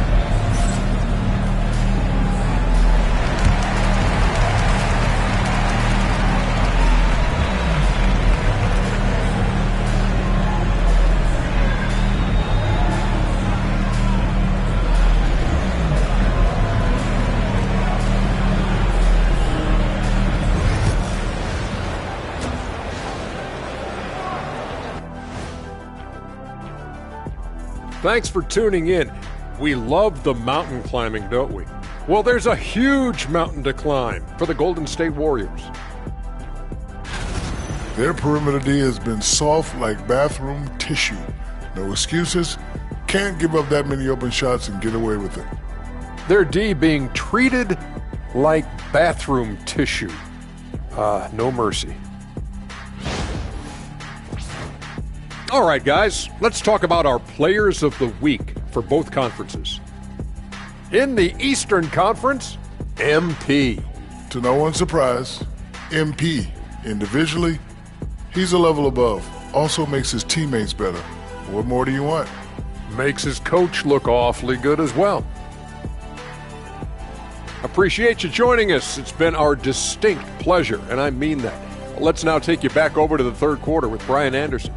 Thanks for tuning in. We love the mountain climbing, don't we? Well, there's a huge mountain to climb for the Golden State Warriors. Their perimeter D has been soft like bathroom tissue. No excuses. Can't give up that many open shots and get away with it. Their D being treated like bathroom tissue. No mercy. All right, guys, let's talk about our players of the week for both conferences. In the Eastern Conference, MP. To no one's surprise, MP. Individually, he's a level above. Also makes his teammates better. What more do you want? Makes his coach look awfully good as well. Appreciate you joining us. It's been our distinct pleasure, and I mean that. Let's now take you back over to the third quarter with Brian Anderson.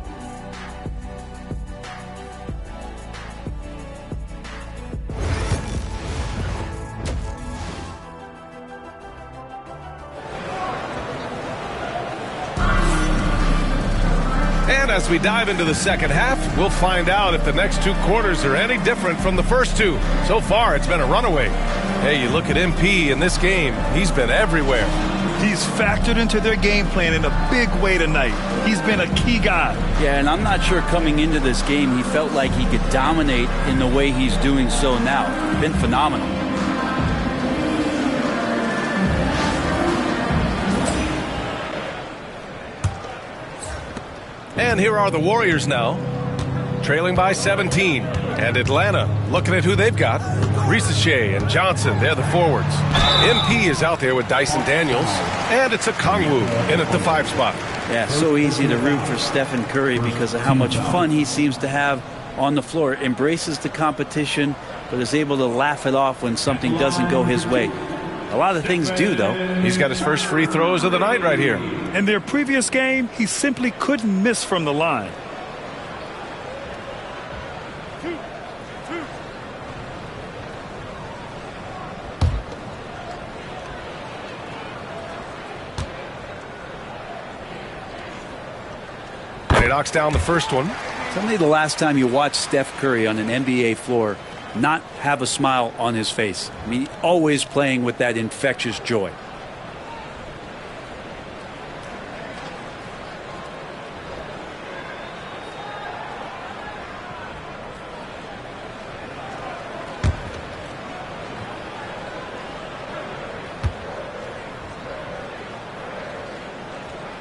And as we dive into the second half, we'll find out if the next 2 quarters are any different from the first 2. So far, it's been a runaway. Hey, you look at MP in this game, he's been everywhere. He's factored into their game plan in a big way tonight. He's been a key guy. Yeah, and I'm not sure coming into this game he felt like he could dominate in the way he's doing so now. Been phenomenal. And here are the Warriors now, trailing by 17. And Atlanta, looking at who they've got. Risache and Johnson, they're the forwards. MP is out there with Dyson Daniels. And it's a Okongwu in at the 5 spot. Yeah, so easy to root for Stephen Curry because of how much fun he seems to have on the floor. Embraces the competition, but is able to laugh it off when something doesn't go his way. A lot of things do, though. He's got his first free throws of the night right here. In their previous game, he simply couldn't miss from the line. And he knocks down the first one. Tell me the last time you watched Steph Curry on an NBA floor not have a smile on his face. I mean, always playing with that infectious joy.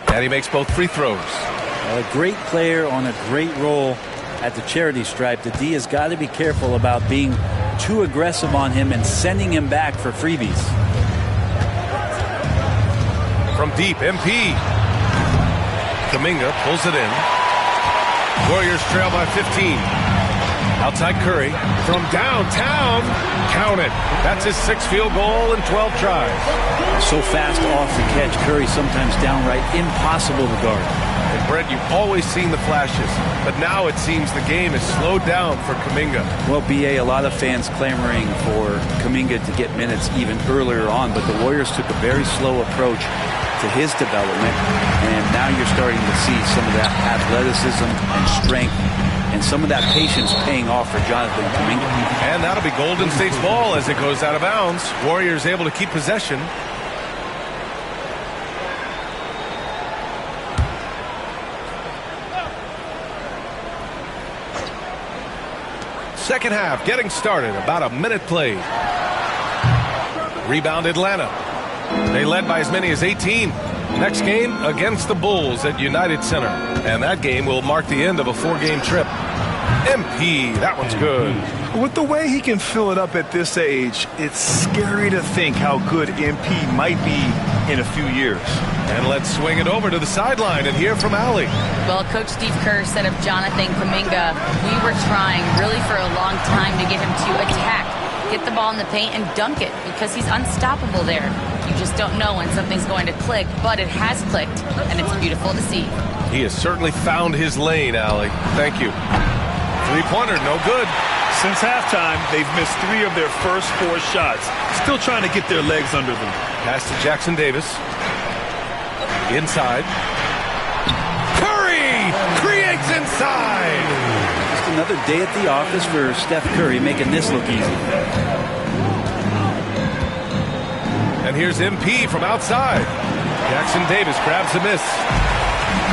And he makes both free throws. A great player on a great role at the charity stripe. The D has got to be careful about being too aggressive on him and sending him back for freebies. From deep, MP. Kuminga pulls it in. Warriors trail by 15. Outside Curry from downtown. Count it. That's his 6th field goal in 12 tries. So fast off the catch. Curry sometimes downright impossible to guard. And Brett, you've always seen the flashes, but now it seems the game is slowed down for Kuminga. Well, BA, a lot of fans clamoring for Kuminga to get minutes even earlier on, but the Warriors took a very slow approach to his development, and now you're starting to see some of that athleticism and strength and some of that patience paying off for Jonathan Kuminga. And that'll be Golden State's ball as it goes out of bounds. Warriors able to keep possession. Second half getting started. About a minute played. Rebound Atlanta. They led by as many as 18. Next game against the Bulls at United Center. And that game will mark the end of a 4-game trip. MP, that one's good. With the way he can fill it up at this age, it's scary to think how good MP might be in a few years. And let's swing it over to the sideline and hear from Allie. Well, Coach Steve Kerr said of Jonathan Kuminga, we were trying really for a long time to get him to attack, get the ball in the paint and dunk it because he's unstoppable there. You just don't know when something's going to click, but it has clicked, and it's beautiful to see. He has certainly found his lane, Allie. Thank you. Three-pointer, no good. Since halftime, they've missed 3 of their first 4 shots. Still trying to get their legs under them. Pass to Jackson Davis. Inside. Curry creates inside. Just another day at the office for Steph Curry, making this look easy. And here's MP from outside. Jackson Davis grabs a miss.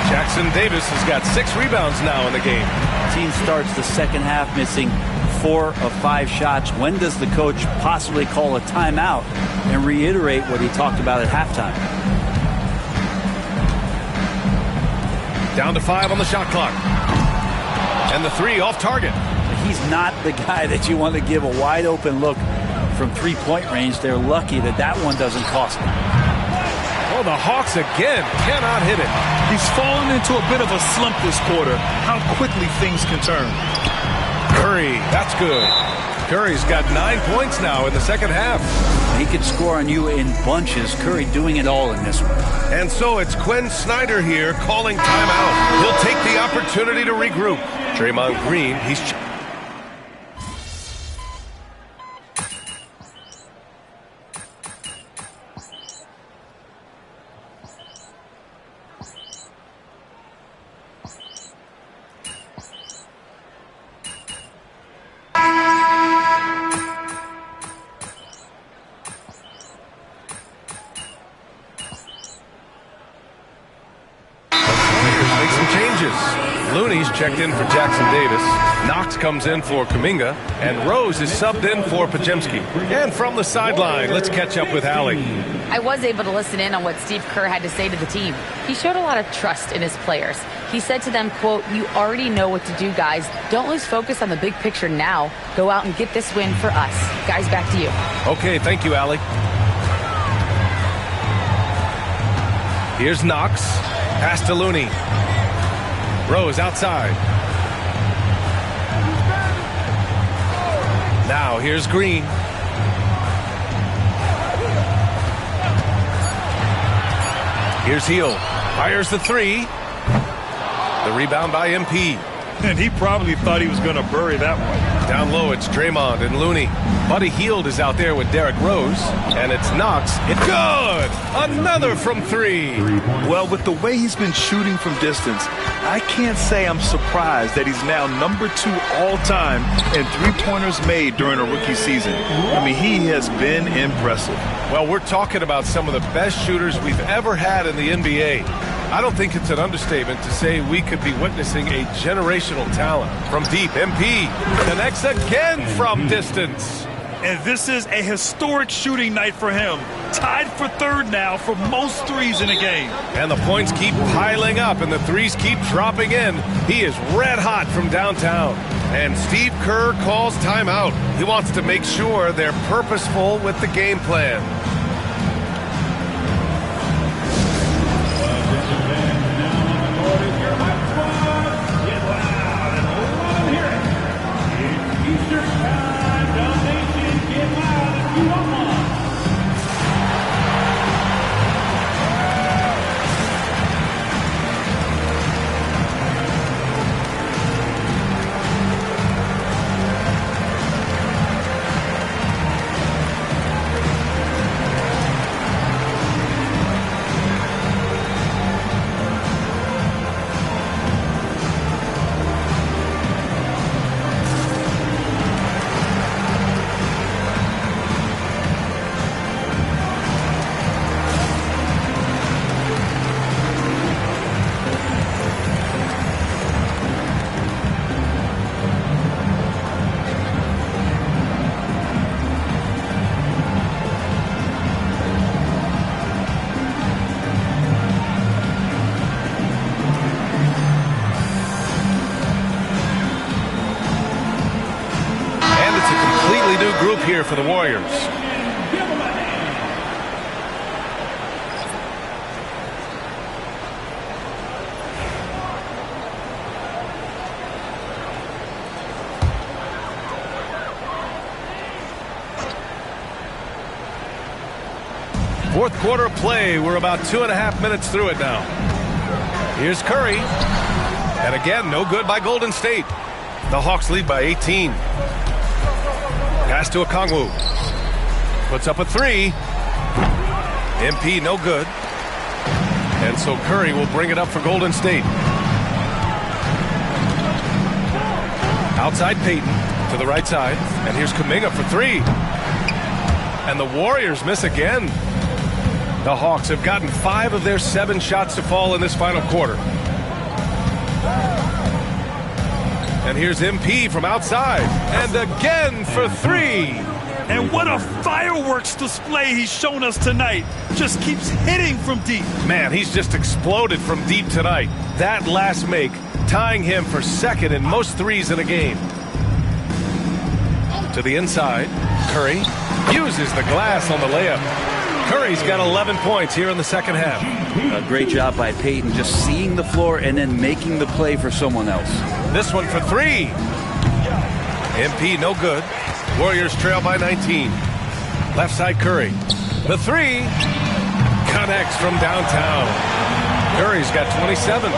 Jackson Davis has got 6 rebounds now in the game. Team starts the second half missing 4 of 5 shots. When does the coach possibly call a timeout and reiterate what he talked about at halftime? Down to 5 on the shot clock. And the 3 off target. He's not the guy that you want to give a wide open look from 3-point range. They're lucky that that one doesn't cost them. Oh, the Hawks again cannot hit it. He's fallen into a bit of a slump this quarter. How quickly things can turn. Curry, that's good. Curry's got 9 points now in the second half. He could score on you in bunches. Curry doing it all in this one. And so it's Quinn Snyder here calling timeout. He'll take the opportunity to regroup. Draymond Green, he's... Looney's checked in for Jackson Davis. Knox comes in for Kuminga. And Rose is subbed in for Podziemski. And from the sideline, let's catch up with Allie. I was able to listen in on what Steve Kerr had to say to the team. He showed a lot of trust in his players. He said to them, quote, "You already know what to do, guys. Don't lose focus on the big picture now. Go out and get this win for us." Guys, back to you. Okay, thank you, Allie. Here's Knox. Pass to Looney. Rose outside. Now here's Green. Here's Hill. Fires the 3. The rebound by MP. And he probably thought he was going to bury that one. Down low, it's Draymond and Looney. Buddy Hield is out there with Derrick Rose. And it's Knox. It's good! Another from 3. Well, with the way he's been shooting from distance, I can't say I'm surprised that he's now number 2 all-time in three-pointers made during a rookie season. I mean, he has been impressive. Well, we're talking about some of the best shooters we've ever had in the NBA. I don't think it's an understatement to say we could be witnessing a generational talent. From deep, MP connects again from distance. And this is a historic shooting night for him. Tied for 3rd now for most threes in a game. And the points keep piling up and the threes keep dropping in. He is red hot from downtown. And Steve Kerr calls timeout. He wants to make sure they're purposeful with the game plan. for the Warriors. Fourth quarter play. We're about 2.5 minutes through it now. Here's Curry. And again, no good by Golden State. The Hawks lead by 18. Pass to Okongwu. Puts up a three. MP no good. And so Curry will bring it up for Golden State. Outside Payton to the right side. And here's Kuminga for three. And the Warriors miss again. The Hawks have gotten 5 of their 7 shots to fall in this final quarter. And here's MP from outside. And again for three. And what a fireworks display he's shown us tonight. Just keeps hitting from deep. Man, he's just exploded from deep tonight. That last make, tying him for second in most threes in a game. To the inside. Curry uses the glass on the layup. Curry's got 11 points here in the second half. A great job by Payton, just seeing the floor and then making the play for someone else. This one for three. MP no good. Warriors trail by 19. Left side Curry. The three connects from downtown. Curry's got 27.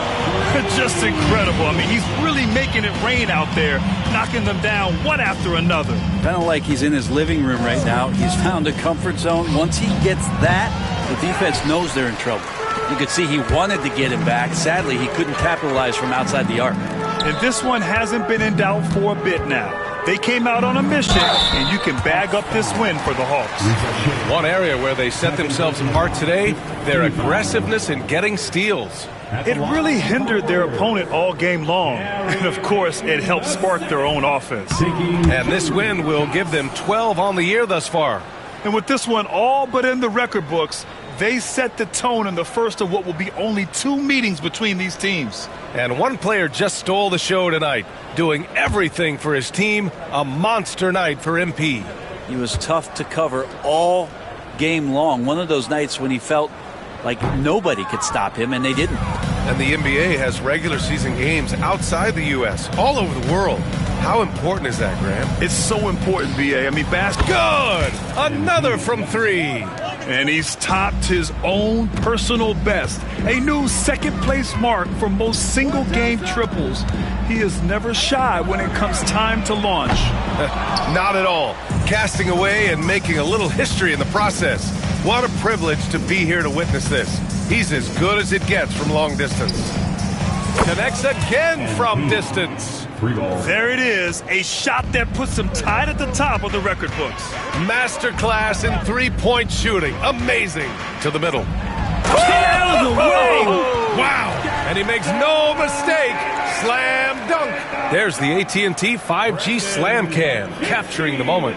Just incredible. I mean, he's really making it rain out there, knocking them down one after another. Kind of like he's in his living room right now. He's found a comfort zone. Once he gets that, the defense knows they're in trouble. You could see he wanted to get him back. Sadly, he couldn't capitalize from outside the arc. And this one hasn't been in doubt for a bit now. They came out on a mission, and you can bag up this win for the Hawks. One area where they set themselves apart today, their aggressiveness in getting steals. It really hindered their opponent all game long. And, of course, it helped spark their own offense. And this win will give them 12 on the year thus far. And with this one all but in the record books, they set the tone in the first of what will be only 2 meetings between these teams. And one player just stole the show tonight, doing everything for his team. A monster night for MP. He was tough to cover all game long. One of those nights when he felt like nobody could stop him, and they didn't. And the NBA has regular season games outside the U.S., all over the world. How important is that, Graham? It's so important, B.A. I mean, good! Another from three. And he's topped his own personal best. A new second-place mark for most single-game triples. He is never shy when it comes time to launch. Not at all. Casting away and making a little history in the process. What a privilege to be here to witness this. He's as good as it gets from long distance. Connects again from distance. There it is, a shot that puts him tied at the top of the record books. Masterclass in three-point shooting. Amazing. To the middle. Get out of the way! Wow. And he makes no mistake. Slam dunk. There's the AT&T 5G Slam Cam, capturing the moment.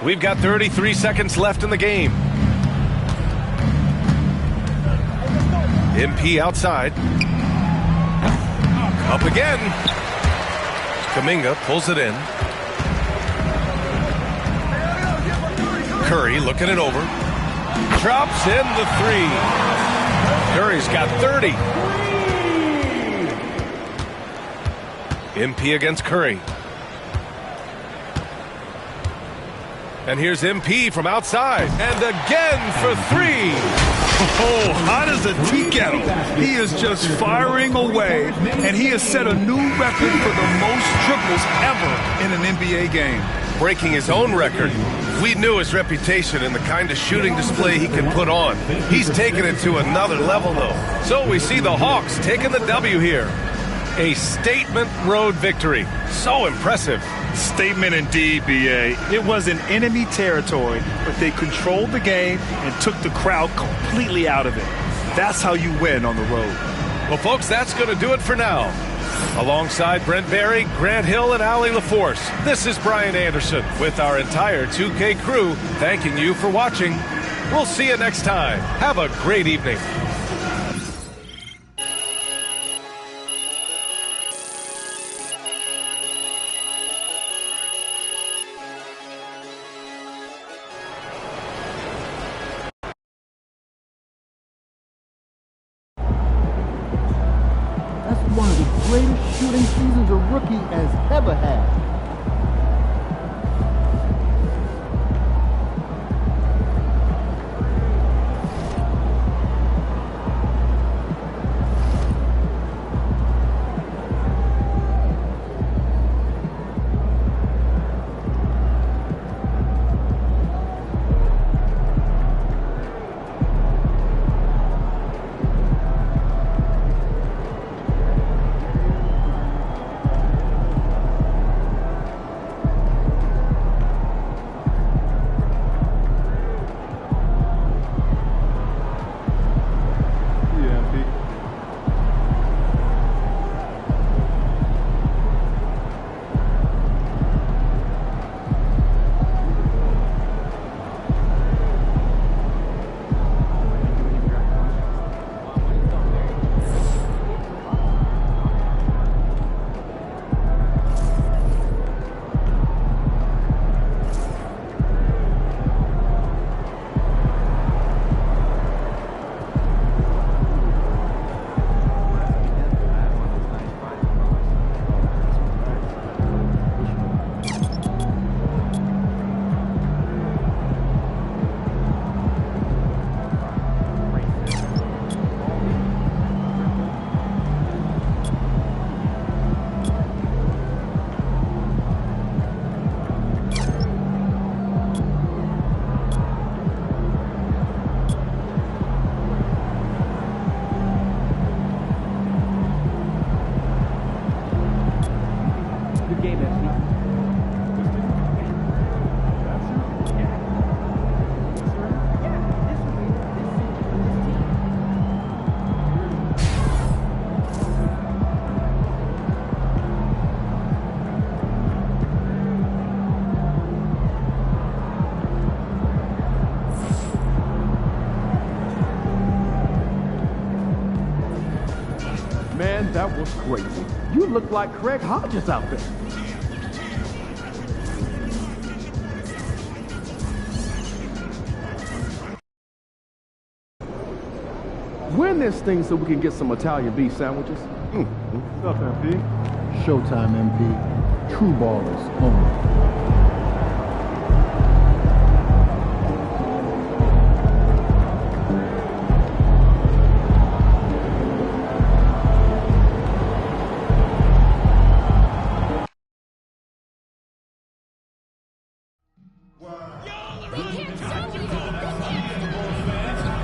We've got 33 seconds left in the game. MP outside. Up again. Kuminga pulls it in. Curry looking it over. Drops in the three. Curry's got 30. MP against Curry. And here's MP from outside. And again for three. Oh, hot as a tea kettle. He is just firing away, and he has set a new record for the most triples ever in an NBA game. Breaking his own record. We knew his reputation and the kind of shooting display he can put on. He's taken it to another level, though. So we see the Hawks taking the W here. A statement road victory. So impressive. Statement indeed, B.A. It was in enemy territory, but they controlled the game and took the crowd completely out of it. That's how you win on the road. Well, folks, that's going to do it for now. Alongside Brent Barry, Grant Hill, and Allie LaForce, this is Brian Anderson with our entire 2K crew thanking you for watching. We'll see you next time. Have a great evening. exciting seasons a rookie has ever had. Man, that was crazy. You look like Craig Hodges out there. Win this thing so we can get some Italian beef sandwiches. What's up, MP? Showtime, MP. True ballers only.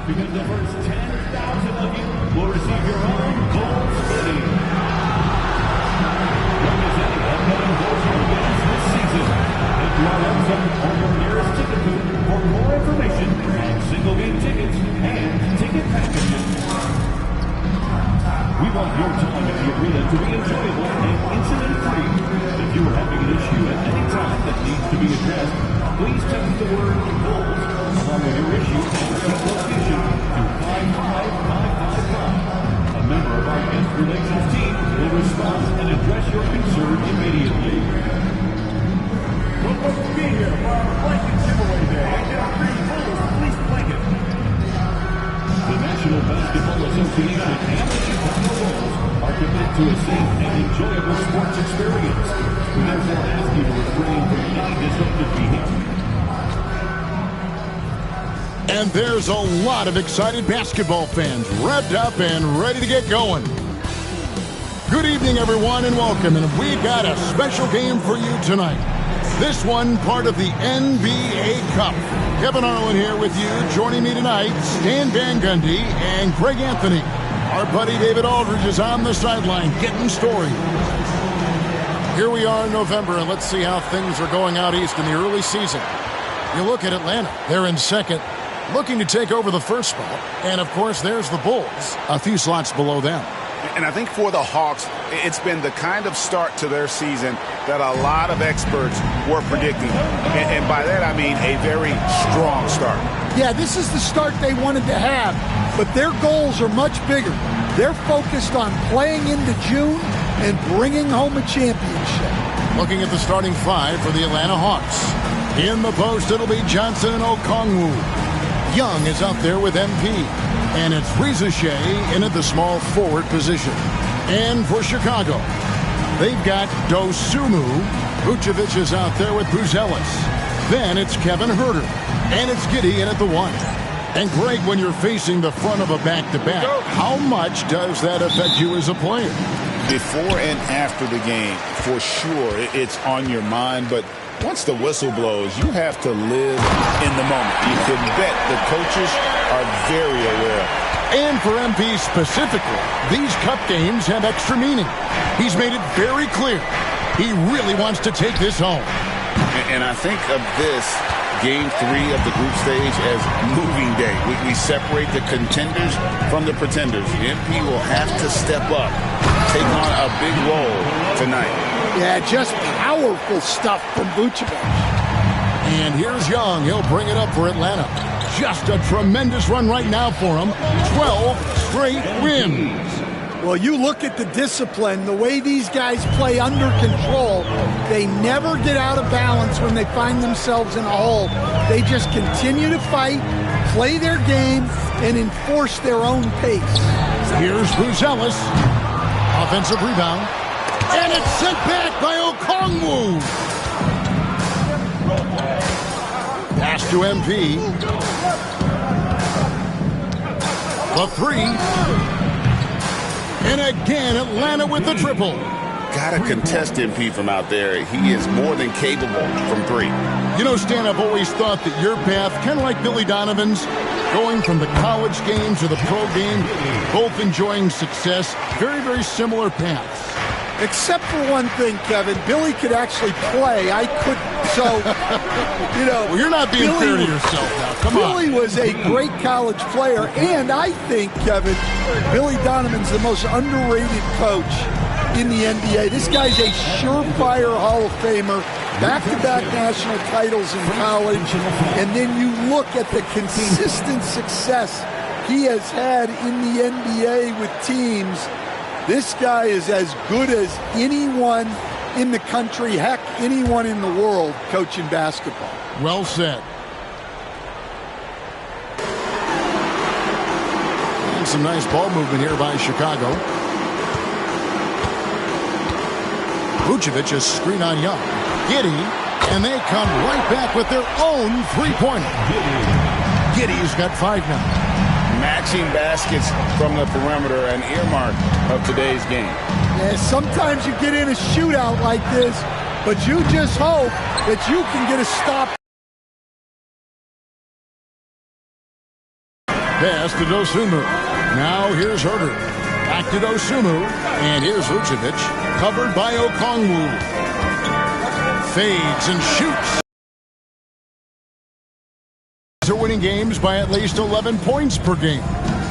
Because the first 10,000 of you will receive your own gold hoodie. Representing upcoming Bullshit games this season. Head to our website or your nearest ticket booth for more information on single game tickets and ticket packages. We want your time at the arena to be enjoyable and incident-free. If you are having an issue at any time that needs to be addressed, please text the word "Bulls" along with your issue and seat location to 55555. A member of our guest relations team will respond and address your concern immediately. We're supposed to be here for our blanket giveaway day and get a free Bulls fleece blanket. The National Basketball Association and the Chicago Bulls are committed to a safe and enjoyable sports experience. We therefore ask you to refrain from any disruptive behavior. And there's a lot of excited basketball fans revved up and ready to get going. Good evening, everyone, and welcome. And we got a special game for you tonight. This one part of the NBA Cup. Kevin Harlan here with you. Joining me tonight, Stan Van Gundy and Greg Anthony. Our buddy David Aldridge is on the sideline getting story. Here we are in November, and let's see how things are going out east in the early season. You look at Atlanta. They're in second, looking to take over the first spot. And, of course, there's the Bulls, a few slots below them. And I think for the Hawks, it's been the kind of start to their season that a lot of experts were predicting. And by that, I mean a very strong start. Yeah, this is the start they wanted to have, but their goals are much bigger. They're focused on playing into June and bringing home a championship. Looking at the starting five for the Atlanta Hawks. In the post, it'll be Johnson and Okongwu. Young is out there with MP. And it's Reza Shea in at the small forward position. And for Chicago, They've got Dosunmu. Vucevic is out there with Buzelis. Then it's Kevin Huerter. And it's Giddey in at the 1. And Greg, when you're facing the front of a back-to-back, how much does that affect you as a player? Before and after the game, for sure, it's on your mind. But once the whistle blows, you have to live in the moment. You can bet the coaches are very aware. And for MP specifically, these cup games have extra meaning. He's made it very clear he really wants to take this home. And I think of this Game 3 of the group stage as moving day. We separate the contenders from the pretenders. MP will have to step up, take on a big role tonight. Yeah, just powerful stuff from Vucevic. And here's Young. He'll bring it up for Atlanta. Just a tremendous run right now for him. 12 straight wins. Well, you look at the discipline, the way these guys play under control, they never get out of balance when they find themselves in a hole. They just continue to fight, play their game, and enforce their own pace. Here's Buzelis. Offensive rebound. And it's sent back by Okongwu. Pass to MP. The 3. And again, Atlanta with the triple. Got to contest MP from out there. He is more than capable from 3. You know, Stan, I've always thought that your path, kind of like Billy Donovan's, going from the college game to the pro game, both enjoying success, very, very similar paths. Except for one thing, Kevin. Billy could actually play. I couldn't. So, you know. Well, you're not being fair to yourself now. Come on. Billy was a great college player. And I think, Kevin, Billy Donovan's the most underrated coach in the NBA. This guy's a surefire Hall of Famer. Back-to-back national titles in college. And then you look at the consistent success he has had in the NBA with teams. This guy is as good as anyone in the country, heck, anyone in the world coaching basketball. Well said. And some nice ball movement here by Chicago. Vucevic is screen on Young. Giddey, and they come right back with their own three-pointer. Giddey's got 5 now. Matching baskets from the perimeter, an earmark of today's game. Yeah, sometimes you get in a shootout like this, but you just hope that you can get a stop. Pass to Dosunmu. Now here's Huerter. Back to Dosunmu. And here's Vucevic. Covered by Okongwu. Fades and shoots. Are winning games by at least 11 points per game.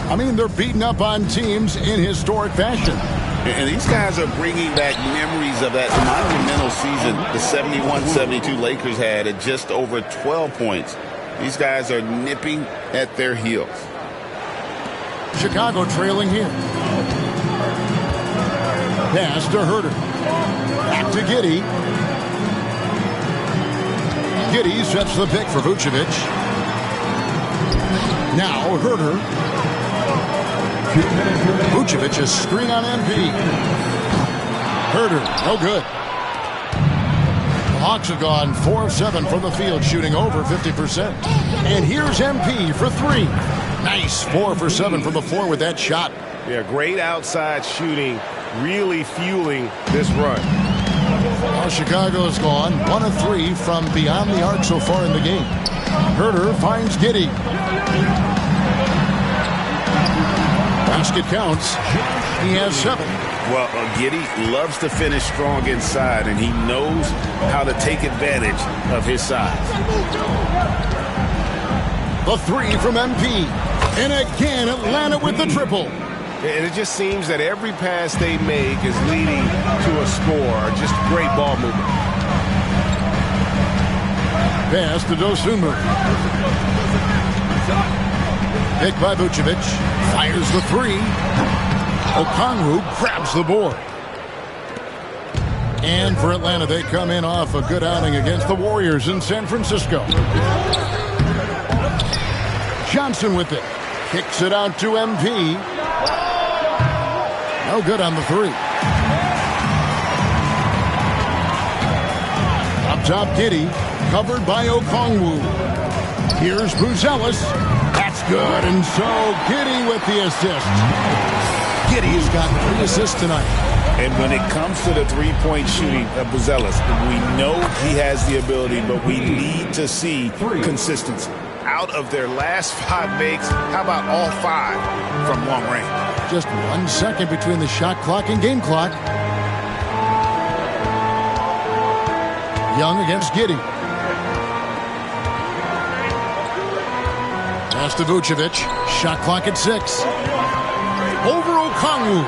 I mean, they're beating up on teams in historic fashion. And these guys are bringing back memories of that monumental season the 71-72 Lakers had at just over 12 points. These guys are nipping at their heels. Chicago trailing here. Pass to Huerter. Back to Giddey. Giddey sets the pick for Vucevic. Now Huerter. Vucevic is screen on MP. Huerter, no good. The Hawks have gone 4 of 7 from the field, shooting over 50%. And here's MP for 3. Nice 4 for 7 from the floor with that shot. Yeah, great outside shooting, really fueling this run. Well, Chicago has gone 1 of 3 from beyond the arc so far in the game. Huerter finds Giddey. Basket counts. He has 7. Well, Giddey loves to finish strong inside, and he knows how to take advantage of his size. The 3 from MP. And again, Atlanta with the triple. And it just seems that every pass they make is leading to a score. Just great ball movement. Pass to Dosunmu. Picked by Vucevic. Fires the 3. Okongwu grabs the board. And for Atlanta, they come in off a good outing against the Warriors in San Francisco. Johnson with it. Kicks it out to MP. No good on the 3. top Giddey, covered by Okongwu. Here's Buzelis. That's good, and so Giddey with the assist. Giddey's got 3 assists tonight. And when it comes to the three-point shooting of Buzelis, we know he has the ability, but we need to see consistency. Out of their last 5 makes, how about all 5 from long range? Just 1 second between the shot clock and game clock. Young against Giddey. Pass to Vucevic. Shot clock at 6. Over Okongwu.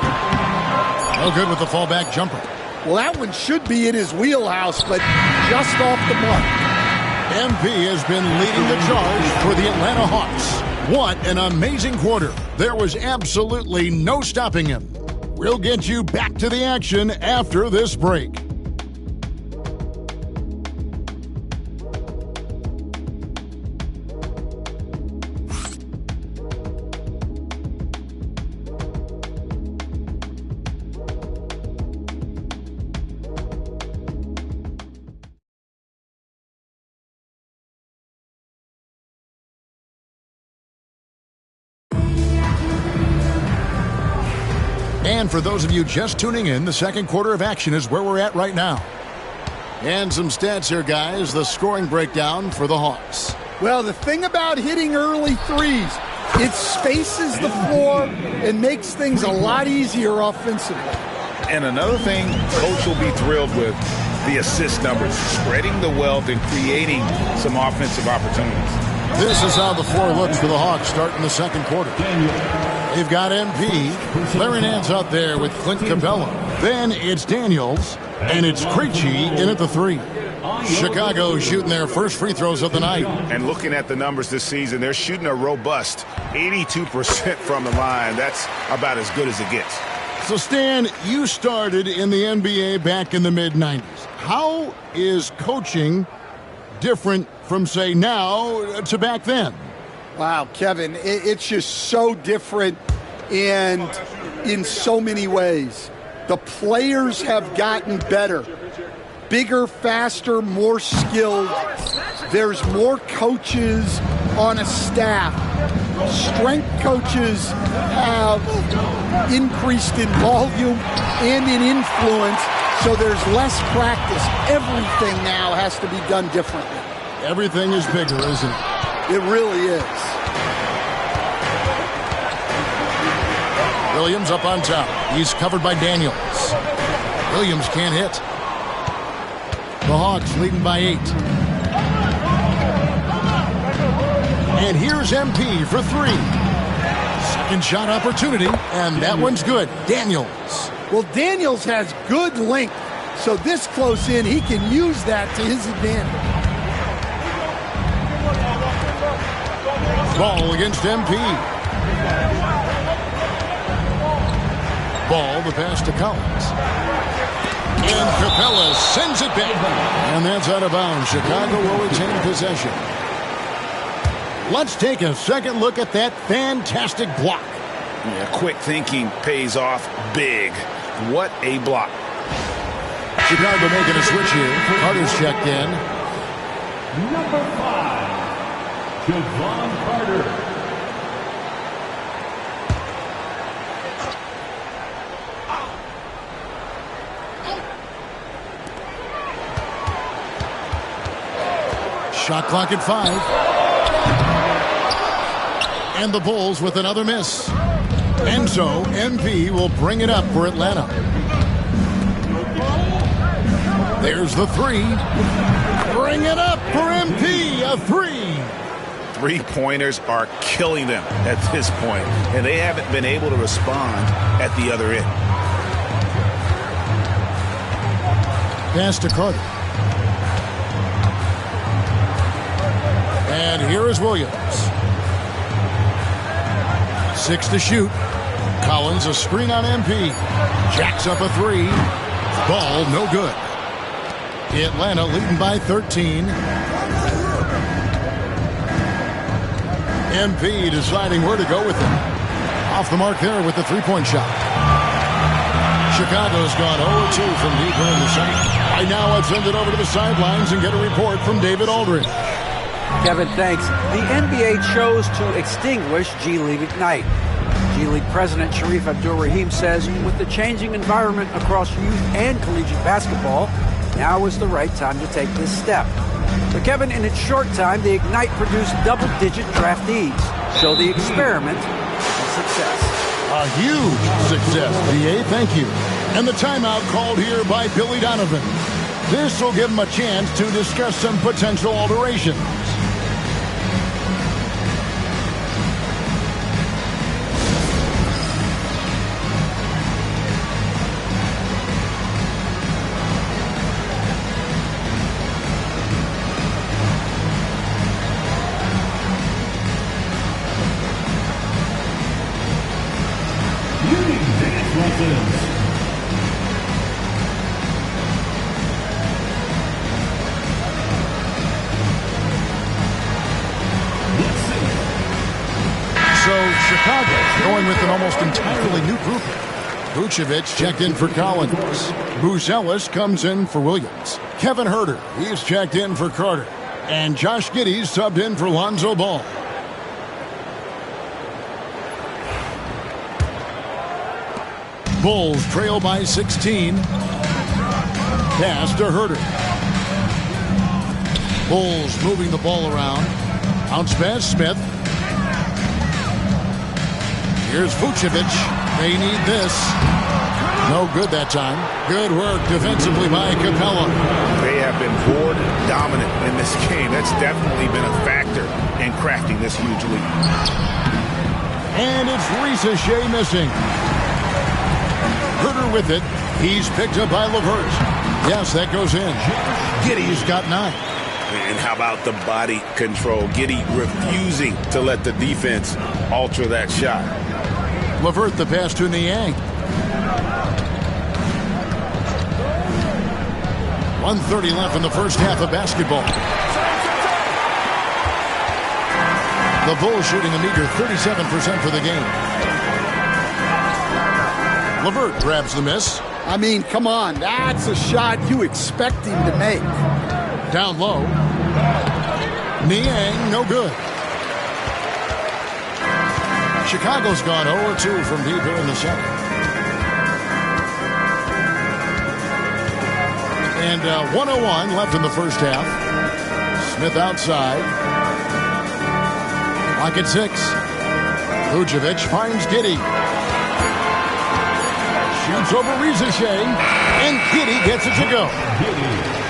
No good with the fallback jumper. Well, that one should be in his wheelhouse, but just off the mark. MP has been leading the charge for the Atlanta Hawks. What an amazing quarter. There was absolutely no stopping him. We'll get you back to the action after this break. And for those of you just tuning in, the second quarter of action is where we're at right now. And some stats here, guys. The scoring breakdown for the Hawks. Well, the thing about hitting early threes, it spaces the floor and makes things a lot easier offensively. And another thing Coach will be thrilled with, the assist numbers, spreading the wealth and creating some offensive opportunities. This is how the floor looks for the Hawks starting the second quarter. They've got MP. Larry Nance out there with Clint Capella. Then it's Daniels, and it's Krejci in at the 3. Chicago shooting their first free throws of the night. And looking at the numbers this season, they're shooting a robust 82% from the line. That's about as good as it gets. So, Stan, you started in the NBA back in the mid-'90s. How is coaching different from, say, now to back then? Wow, Kevin, it's just so different and in so many ways. The players have gotten better. Bigger, faster, more skilled. There's more coaches on a staff. Strength coaches have increased in volume and in influence, so there's less practice. Everything now has to be done differently. Everything is bigger, isn't it? It really is. Williams up on top. He's covered by Daniels. Williams can't hit. The Hawks leading by 8. And here's MP for 3. Second shot opportunity, and that one's good. Daniels. Well, Daniels has good length, so this close in, he can use that to his advantage. Ball against MP. Ball, the pass to Collins. And Capella sends it back. And that's out of bounds. Chicago will retain possession. Let's take a second look at that fantastic block. Yeah, quick thinking pays off big. What a block. Chicago making a switch here. Carter's checked in. Number 5, Javon Carter. Shot clock at 5. And the Bulls with another miss. And so MP will bring it up for Atlanta. There's the 3. Bring it up for MP. A 3. Three-pointers are killing them at this point, and they haven't been able to respond at the other end. Pass to Carter. And here is Williams. 6 to shoot. Collins a screen on MP. Jacks up a 3. Ball no good. Atlanta leading by 13. MP deciding where to go with it. Off the mark there with the three-point shot. Chicago's gone 0-2 from deep in the second. Right now, let's send it over to the sidelines and get a report from David Aldridge. Kevin, thanks. The NBA chose to extinguish G League Ignite. G League President Sharif Abdul-Rahim says with the changing environment across youth and collegiate basketball, now is the right time to take this step. But Kevin, in its short time, the Ignite produced double-digit draftees. Show the experiment a success. A huge success, BA. Thank you. And the timeout called here by Billy Donovan. This will give him a chance to discuss some potential alterations. Going with an almost entirely new group. Vucevic checked in for Collins. Buzelis comes in for Williams. Kevin Huerter, he's checked in for Carter. And Josh Giddey subbed in for Lonzo Ball. Bulls trail by 16. Pass to Huerter. Bulls moving the ball around. Bounce pass, Smith. Here's Vucevic. They need this. No good that time. Good work defensively by Capella. They have been board dominant in this game. That's definitely been a factor in crafting this huge lead. And it's Risacher missing. Huerter with it. He's picked up by LeVert. Yes, that goes in. Giddey's got 9. And how about the body control? Giddey refusing to let the defense alter that shot. LeVert the pass to Niang. 1:30 left in the first half of basketball. The Bulls shooting a meager 37% for the game. LeVert grabs the miss. I mean, come on. That's a shot you expect him to make. Down low. Niang, no good. Chicago's gone 0-2 from deep here in the second. And 1:01 left in the first half. Smith outside. Clock at 6. Vucevic finds Giddey. Shoots over Risacher. And Giddey gets it to go.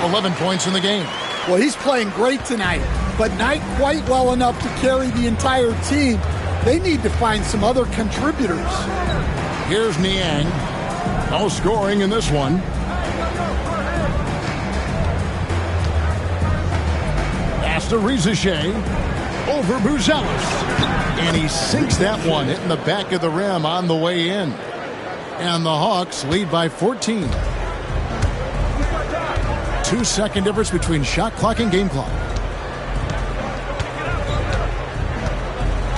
11 points in the game. Well, he's playing great tonight, but not quite well enough to carry the entire team. They need to find some other contributors. Here's Niang. No scoring in this one. Pass to Risacher. Over Buzelis. And he sinks that one, hitting the back of the rim on the way in. And the Hawks lead by 14. 2-second difference between shot clock and game clock.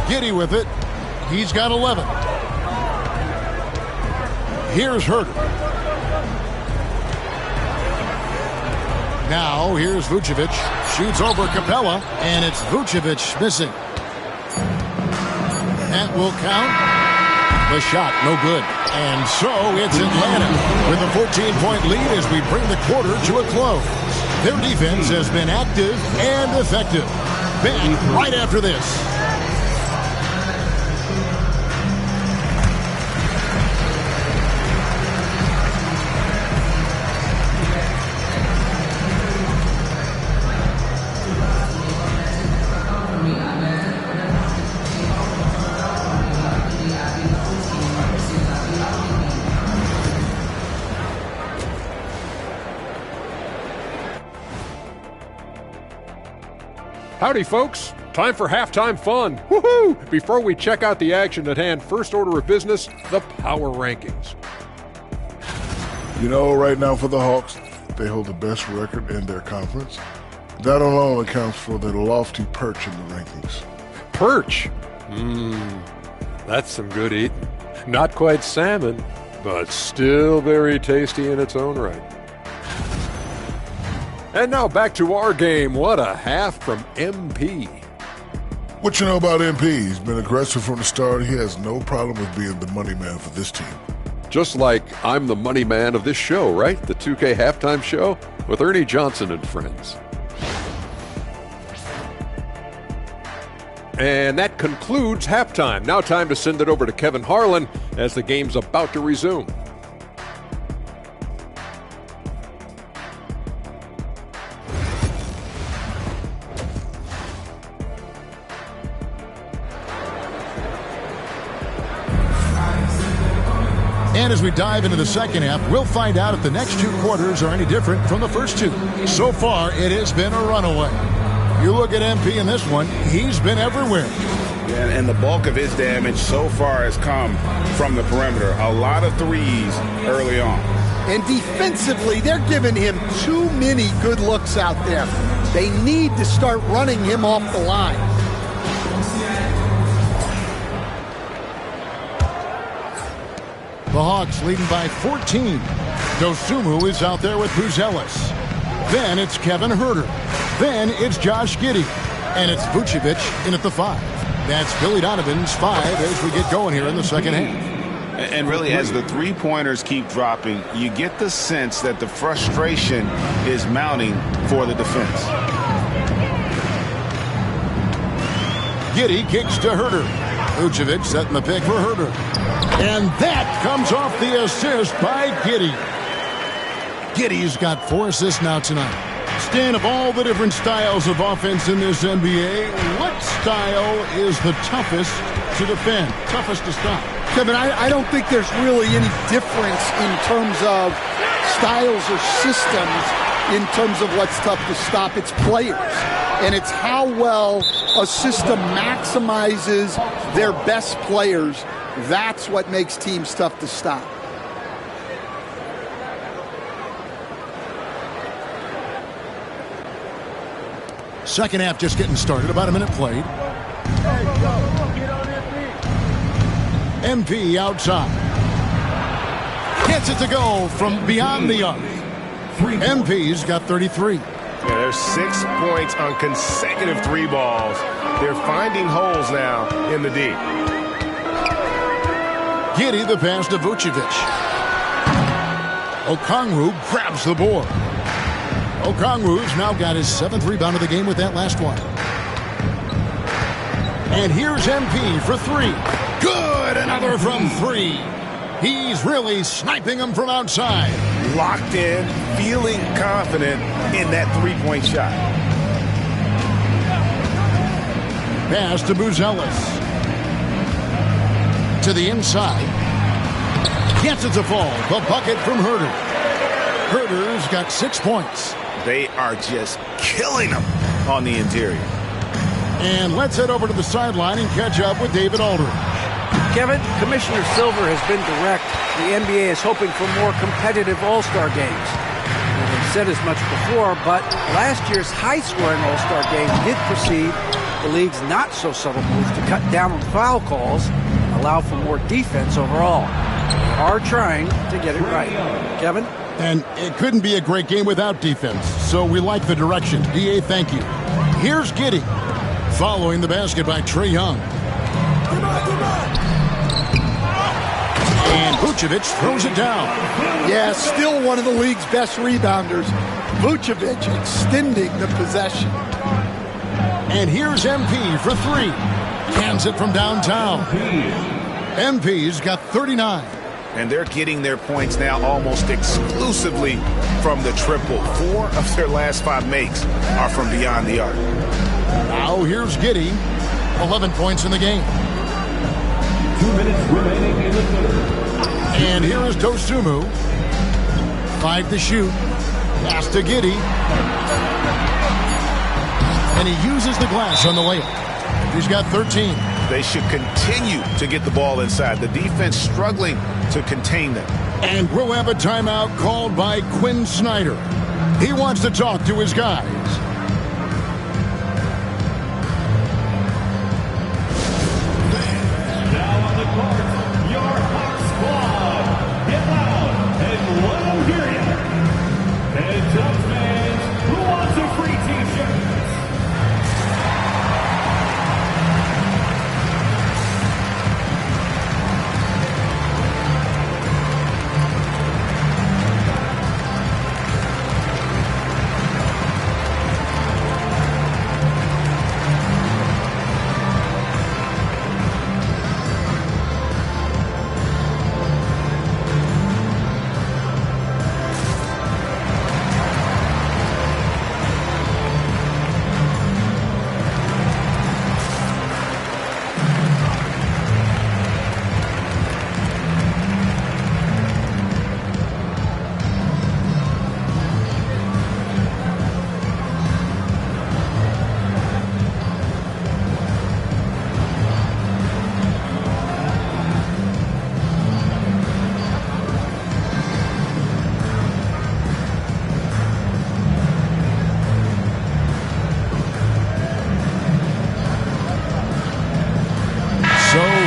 Giddey with it. He's got 11. Here's Huerter. Now here's Vucevic. Shoots over Capella, and it's Vucevic missing. That will count. The shot, no good. And so it's Atlanta with a 14-point lead as we bring the quarter to a close. Their defense has been active and effective. Back right after this. Howdy, folks. Time for halftime fun. Woohoo! Before we check out the action at hand, first order of business, the power rankings. You know, right now for the Hawks, they hold the best record in their conference. That alone accounts for their lofty perch in the rankings. Perch? That's some good eating. Not quite salmon, but still very tasty in its own right. And now back to our game. What a half from MP. What you know about MP? He's been aggressive from the start. He has no problem with being the money man for this team. Just like I'm the money man of this show, right? The 2K halftime show with Ernie Johnson and friends. And that concludes halftime. Now time to send it over to Kevin Harlan as the game's about to resume. And as we dive into the second half, we'll find out if the next two quarters are any different from the first two. So far, it has been a runaway. You look at MP in this one, he's been everywhere. And the bulk of his damage so far has come from the perimeter. A lot of threes early on. And defensively, they're giving him too many good looks out there. They need to start running him off the line. The Hawks leading by 14. Dosunmu is out there with Buzelis. Then it's Kevin Huerter. Then it's Josh Giddey. And it's Vucevic in at the 5. That's Billy Donovan's 5 as we get going here in the second half. And really, as the three-pointers keep dropping, you get the sense that the frustration is mounting for the defense. Giddey kicks to Huerter. Vucevic setting the pick for Huerter. And that comes off the assist by Giddey. Giddey's got 4 assists now tonight. Stan, of all the different styles of offense in this NBA, what style is the toughest to defend, toughest to stop? Kevin, I don't think there's really any difference in terms of styles or systems in terms of what's tough to stop. It's players. And it's how well a system maximizes their best players. That's what makes teams tough to stop. Second half just getting started, about a minute played. MP outside. Gets it to go from beyond the arc. MP's got 33. Yeah, there's 6 points on consecutive 3 balls. They're finding holes now in the D. Giddey the pass to Vucevic. Okongwu grabs the board. Okongwu's now got his 7th rebound of the game with that last one. And here's MP for 3. Good, another from 3. He's really sniping them from outside. Locked in, feeling confident in that 3-point shot. Pass to Buzelis. To the inside. Gets it to fall. The bucket from Huerter. Huerter's got 6 points. They are just killing them on the interior. And let's head over to the sideline and catch up with David Aldridge. Kevin, Commissioner Silver has been direct. The NBA is hoping for more competitive All-Star games. They've said as much before, but last year's high-scoring All-Star game did precede the league's not-so-subtle move to cut down on foul calls and allow for more defense overall. They are trying to get it right. Kevin? And it couldn't be a great game without defense, so we like the direction. DA, thank you. Here's Giddey, following the basket by Trae Young. And Vucevic throws it down. Yeah, still one of the league's best rebounders. Vucevic extending the possession. And here's MP for 3. Cans it from downtown. MP's got 39. And they're getting their points now almost exclusively from the triple. 4 of their last 5 makes are from beyond the arc. Now here's Giddey. 11 points in the game. 2 minutes remaining in the third. And here is Dosunmu. 5 to shoot. Pass to Giddey. And he uses the glass on the layup. He's got 13. They should continue to get the ball inside. The defense struggling to contain them. And we'll have a timeout called by Quinn Snyder. He wants to talk to his guys. Now on the court, your Hawk squad. Get loud and let them hear you. And Jump fans, who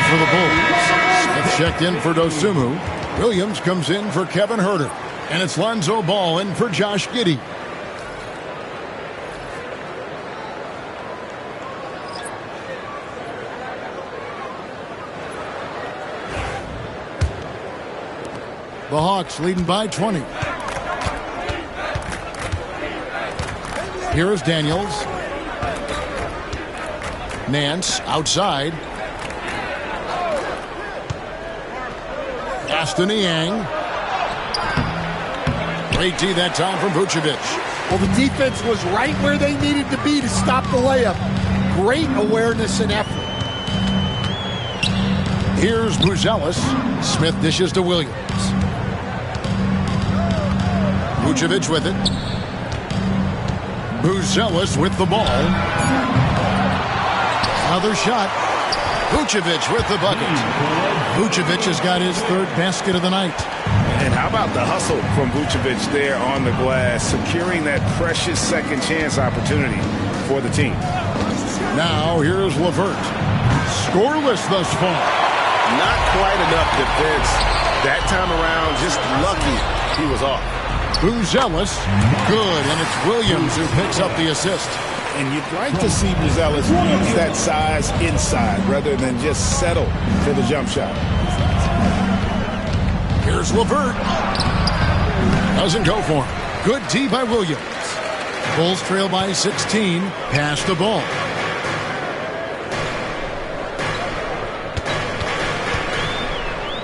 for the Bulls. Smith checked in for Dosunmu. Williams comes in for Kevin Huerter. And it's Lonzo Ball in for Josh Giddey. The Hawks leading by 20. Here is Daniels. Nance outside. Aston Niang. Great D that time from Vucevic. Well, the defense was right where they needed to be to stop the layup. Great awareness and effort. Here's Buzelis. Smith dishes to Williams. Vucevic with it. Buzelis with the ball. Another shot. Vucevic with the bucket. Vucevic has got his third basket of the night. And how about the hustle from Vucevic there on the glass, securing that precious second chance opportunity for the team. Now here's LeVert. Scoreless thus far. Not quite enough defense. That time around, just lucky he was off. Buzelis, good, and it's Williams who picks up the assist. And you'd like to see Buzelis use that size inside rather than just settle for the jump shot. Here's LeVert. Doesn't go for him. Good D by Williams. Bulls trail by 16. Pass the ball.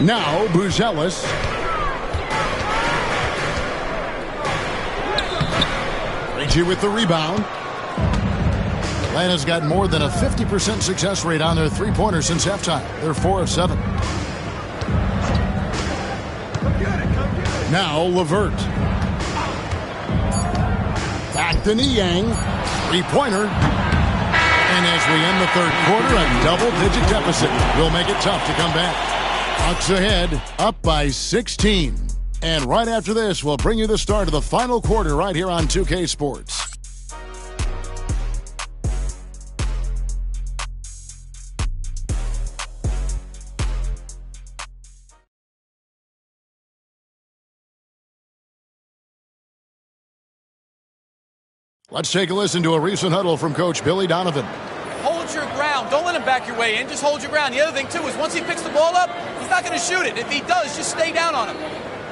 Now Buzelis. Reggie with the rebound. Atlanta's got more than a 50% success rate on their three-pointers since halftime. They're 4 of 7. Now LeVert. Back to Niang. Three-pointer. And as we end the third quarter, a double-digit deficit will make it tough to come back. Hawks ahead, up by 16. And right after this, we'll bring you the start of the final quarter right here on 2K Sports. Let's take a listen to a recent huddle from Coach Billy Donovan. Hold your ground. Don't let him back your way in. Just hold your ground. The other thing, too, is once he picks the ball up, he's not going to shoot it. If he does, just stay down on him.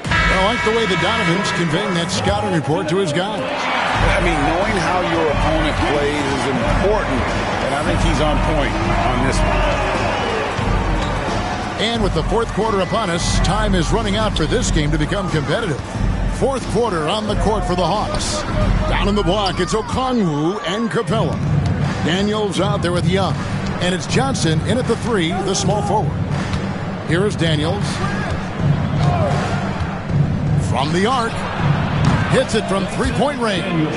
I like the way the Donovan's conveying that scouting report to his guys. I mean, knowing how your opponent plays is important, and I think he's on point on this one. And with the fourth quarter upon us, time is running out for this game to become competitive. Fourth quarter on the court for the Hawks. Down in the block, it's Okongwu and Capella. Daniels out there with Young. And it's Johnson in at the 3, the small forward. Here is Daniels. From the arc. Hits it from three-point range.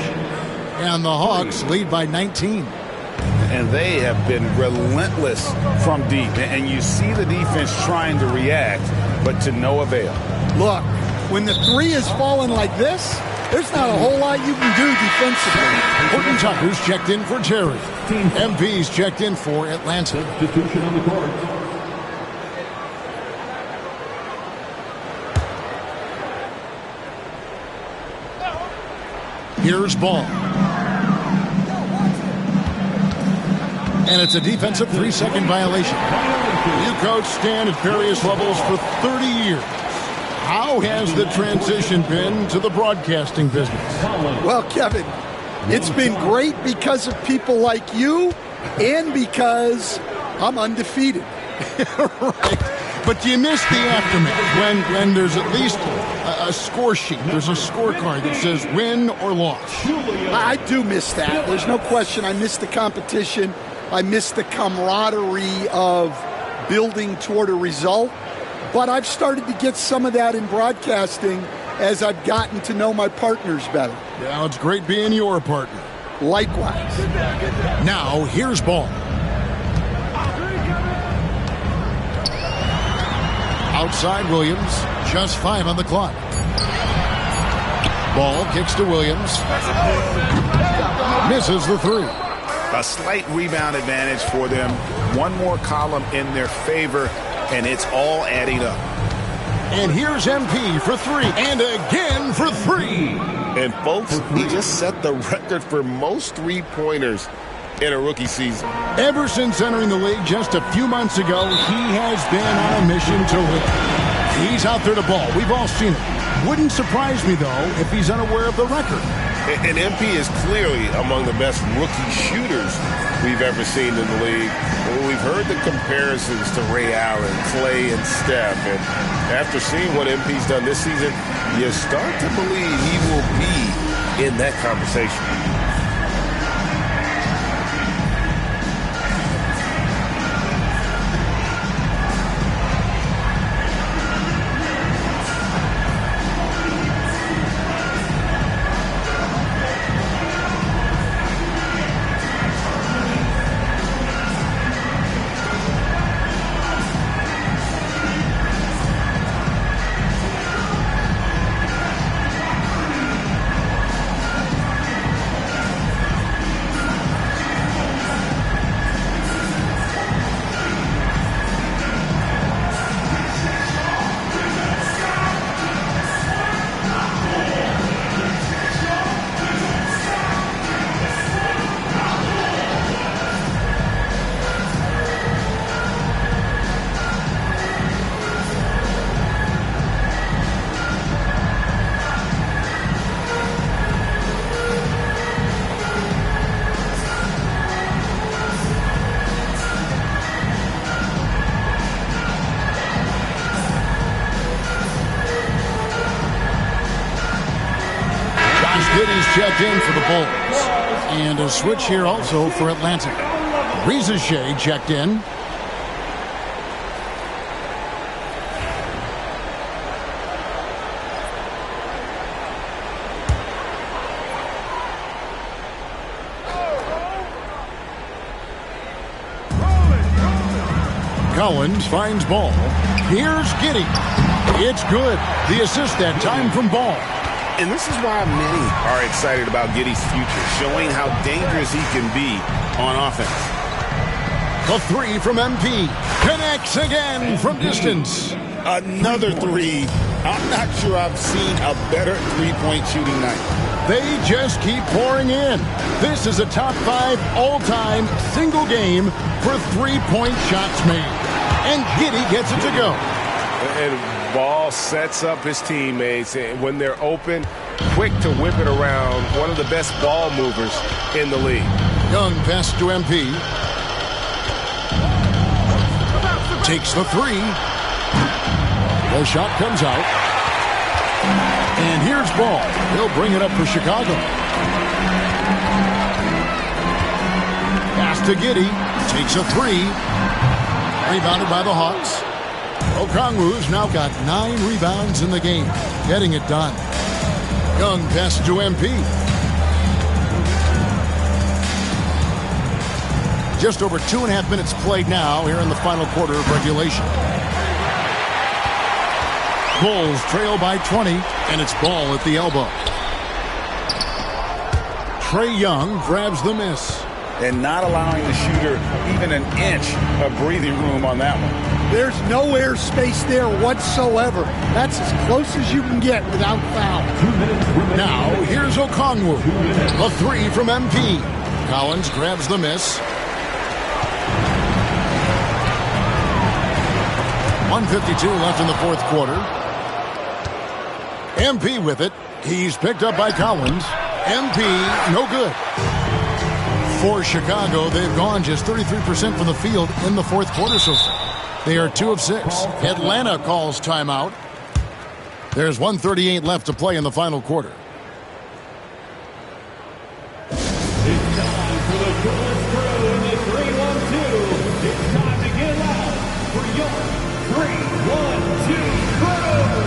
And the Hawks lead by 19. And they have been relentless from deep. And you see the defense trying to react, but to no avail. Look, when the 3 is falling like this, there's not a whole lot you can do defensively. Horton Tucker's checked in for Terry. MV's checked in for Atlanta. Substitution on the court. Here's Ball. And it's a defensive 3-second violation. You coach Stan at various levels for 30 years. How has the transition been to the broadcasting business? Well, Kevin, it's been great because of people like you and because I'm undefeated. Right. But you miss the aftermath when there's at least a score sheet. There's a scorecard that says win or loss. I do miss that. There's no question. I miss the competition. I miss the camaraderie of building toward a result. But I've started to get some of that in broadcasting as I've gotten to know my partners better. Yeah, it's great being your partner. Likewise. Now, here's Ball. Outside Williams, just 5 on the clock. Ball kicks to Williams. Misses the 3. A slight rebound advantage for them. One more column in their favor, and it's all adding up. And here's MP for three, and again for three. And folks, he just set the record for most three-pointers in a rookie season. Ever since entering the league just a few months ago, he has been on a mission to win. He's out there to ball. We've all seen it. Wouldn't surprise me, though, if he's unaware of the record. And MP is clearly among the best rookie shooters we've ever seen in the league. We've heard the comparisons to Ray Allen, Clay, and Steph. And after seeing what MP's done this season, you start to believe he will be in that conversation. Checked in for the Bulls. And a switch here also for Atlanta. Risacher checked in. Collins finds Ball. Here's Giddey. It's good. The assist that time from Ball. And this is why many are excited about Giddey's future, showing how dangerous he can be on offense. The three from MP. Connects again from distance. Another three. I'm not sure I've seen a better three-point shooting night. They just keep pouring in. This is a top 5 all-time single game for three-point shots made. And Giddey gets it to go. And Ball sets up his teammates, and when they're open, quick to whip it around. One of the best ball movers in the league. Young pass to MP. Takes the three. The shot comes out. And here's Ball. He'll bring it up for Chicago. Pass to Giddey. Takes a three. Rebounded by the Hawks. Okongwu's now got 9 rebounds in the game, getting it done. Young pass to MP. Just over 2.5 minutes played now here in the final quarter of regulation. Bulls trail by 20, and it's Ball at the elbow. Trae Young grabs the miss. And not allowing the shooter even an inch of breathing room on that one. There's no air space there whatsoever. That's as close as you can get without foul. Now, here's Okongwu. A three from MP. Collins grabs the miss. 1:52 left in the fourth quarter. MP with it. He's picked up by Collins. MP, no good. For Chicago, they've gone just 33% from the field in the fourth quarter so far. They are 2 of 6. Atlanta calls timeout. There's 1:38 left to play in the final quarter. It's time for the coolest crew in the 3-1-2. It's time to get loud for your 3-1-2 crew.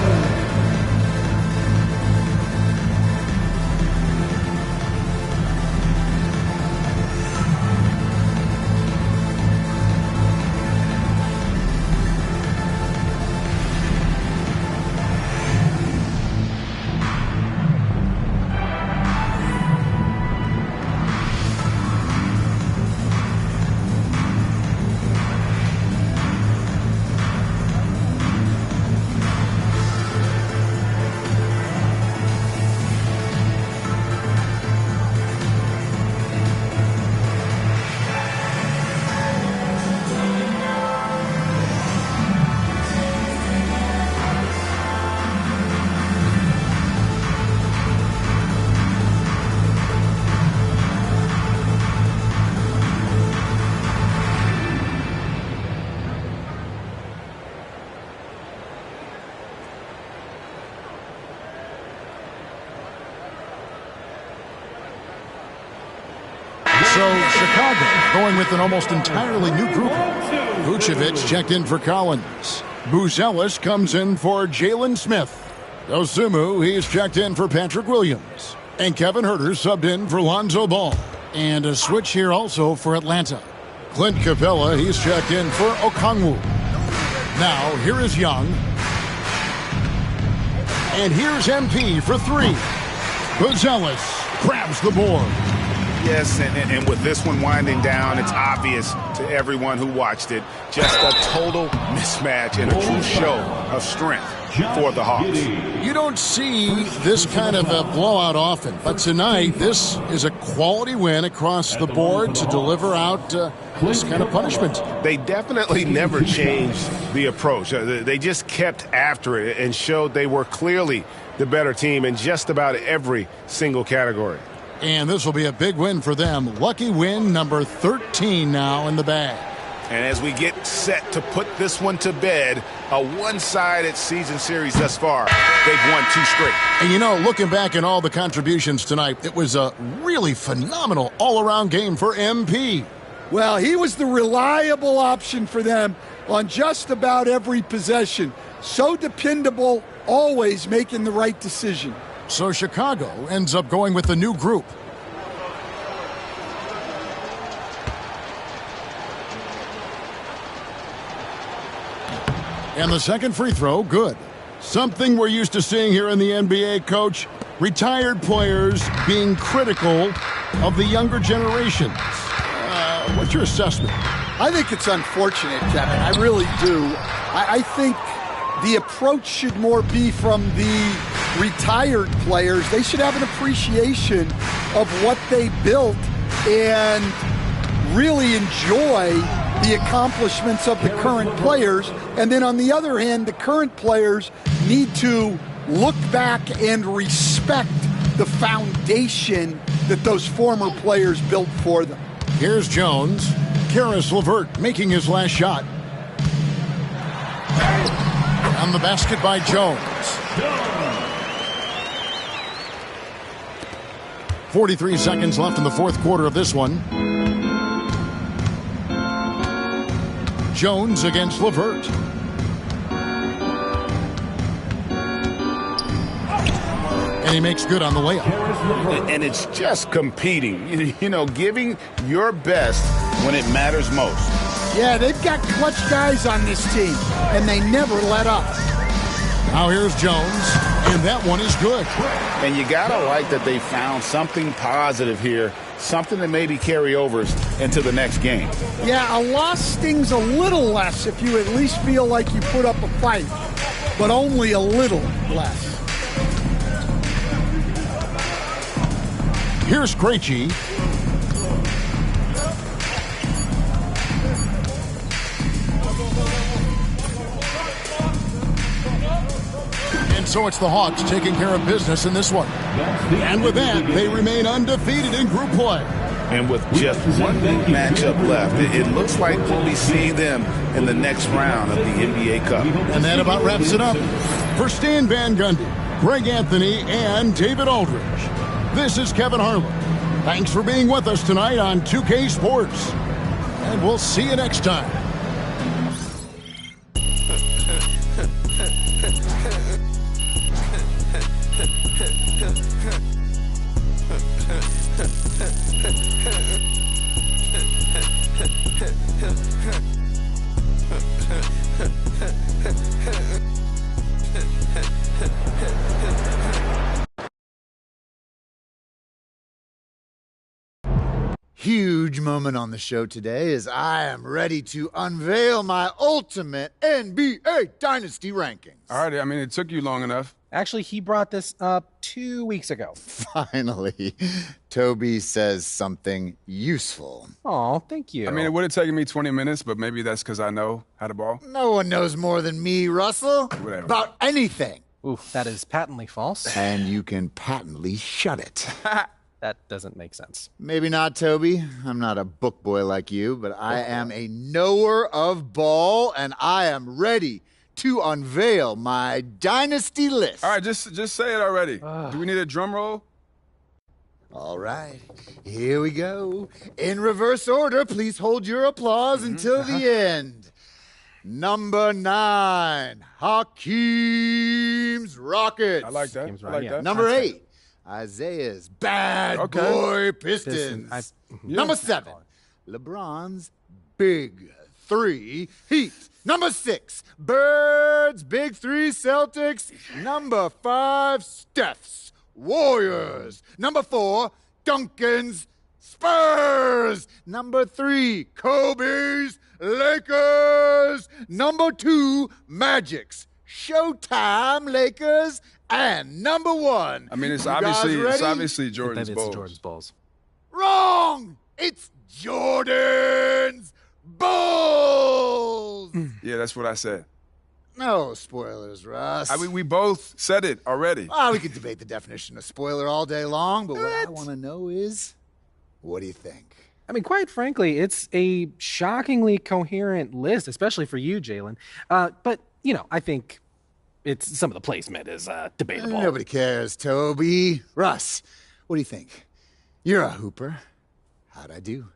So Chicago going with an almost entirely new group. Vucevic checked in for Collins. Buzelis comes in for Jalen Smith. Dosunmu, he's checked in for Patrick Williams. And Kevin Huerter subbed in for Lonzo Ball. And a switch here also for Atlanta. Clint Capella, he's checked in for Okongwu. Now, here is Young. And here's MP for three. Buzelis grabs the board. Yes, and with this one winding down, it's obvious to everyone who watched it. Just a total mismatch and a true show of strength for the Hawks. You don't see this kind of a blowout often, but tonight this is a quality win across the board to deliver out this kind of punishment. They definitely never changed the approach. They just kept after it and showed they were clearly the better team in just about every single category. And this will be a big win for them. Lucky win number 13 now in the bag. And as we get set to put this one to bed, a one-sided season series thus far, they've won 2 straight. And you know, looking back at all the contributions tonight, it was a really phenomenal all-around game for MP. Well, he was the reliable option for them on just about every possession. So dependable, always making the right decision. So Chicago ends up going with the new group. And the second free throw, good. Something we're used to seeing here in the NBA, Coach. Retired players being critical of the younger generations. What's your assessment? I think it's unfortunate, Kevin. I really do. I think the approach should more be from the retired players. They should have an appreciation of what they built and really enjoy the accomplishments of the current players. And then on the other hand, the current players need to look back and respect the foundation that those former players built for them. Here's Jones. Karis LeVert making his last shot. On the basket by Jones. 43 seconds left in the fourth quarter of this one. Jones against LeVert. And he makes good on the layup. And it's just competing, you know, giving your best when it matters most. Yeah, they've got clutch guys on this team, and they never let up. Now here's Jones, and that one is good. And you got to like that they found something positive here, something that maybe carry overs into the next game. Yeah, a loss stings a little less if you at least feel like you put up a fight, but only a little less. Here's Krejci. And so it's the Hawks taking care of business in this one. And with that, they remain undefeated in group play. And with just one matchup left, it looks like we'll be seeing them in the next round of the NBA Cup. And that about wraps it up. For Stan Van Gundy, Greg Anthony, and David Aldridge, this is Kevin Harlan. Thanks for being with us tonight on 2K Sports. And we'll see you next time. Huge moment on the show today as I am ready to unveil my ultimate NBA Dynasty rankings. All right, I mean, it took you long enough. Actually, he brought this up 2 weeks ago. Finally, Toby says something useful. Oh, thank you. I mean, it would have taken me 20 minutes, but maybe that's because I know how to ball. No one knows more than me, Russell, Whatever. about anything. Oof, that is patently false. And you can patently shut it. That doesn't make sense. Maybe not, Toby. I'm not a book boy like you, but I am a knower of ball, and I am ready to unveil my dynasty list. All right, just say it already. Do we need a drum roll? All right, here we go. In reverse order, please hold your applause until the end. Number 9, Hakeem's Rockets. I like that. I like that. Number 8, Isaiah's Bad Boy Pistons. Number 7, LeBron's Big 3 Heat. Number 6, Birds Big 3 Celtics. Number 5, Steph's Warriors. Number 4, Duncan's Spurs. Number 3, Kobe's Lakers. Number 2, Magic's Showtime Lakers. And number 1. I mean, it's You obviously guys ready? Jordan's Bulls. Jordan's Bulls. Wrong! It's Jordan's Bulls! Yeah, that's what I said. No spoilers, Russ. I mean, we both said it already. We could debate the definition of spoiler all day long, but what I want to know is, what do you think? I mean, quite frankly, it's a shockingly coherent list, especially for you, Jalen. But, I think some of the placement is debatable. Nobody cares, Toby. Russ, what do you think? You're a hooper. How'd I do?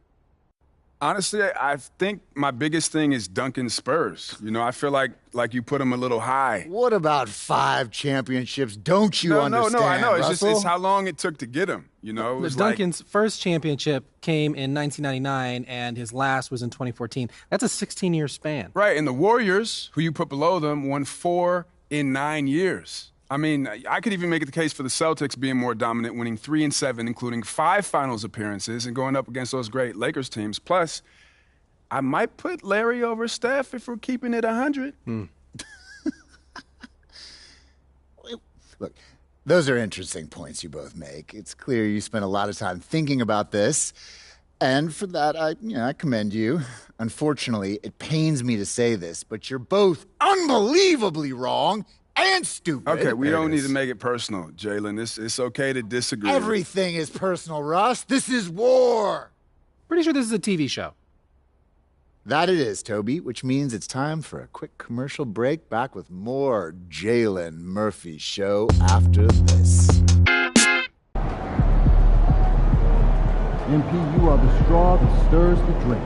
Honestly, I think my biggest thing is Duncan's Spurs. I feel like you put them a little high. What about 5 championships? Don't you understand, No, I know. Russell? It's how long it took to get them. It was Duncan's first championship came in 1999, and his last was in 2014. That's a 16-year span. Right, and the Warriors, who you put below them, won 4 in 9 years. I mean, I could even make the case for the Celtics being more dominant, winning 3 and 7, including 5 finals appearances and going up against those great Lakers teams. Plus, I might put Larry over Steph if we're keeping it 100. Look, those are interesting points you both make. It's clear you spent a lot of time thinking about this, and for that, I commend you. Unfortunately, it pains me to say this, but you're both unbelievably wrong and stupid. Okay, we don't need to make it personal, Jalen. It's okay to disagree. Everything is personal, Russ. This is war. Pretty sure this is a TV show. That it is, Toby, which means it's time for a quick commercial break. Back with more Jalen Murphy Show after this. MP, you are the straw that stirs the drink.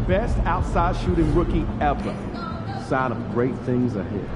Best outside shooting rookie ever. Sign of great things ahead.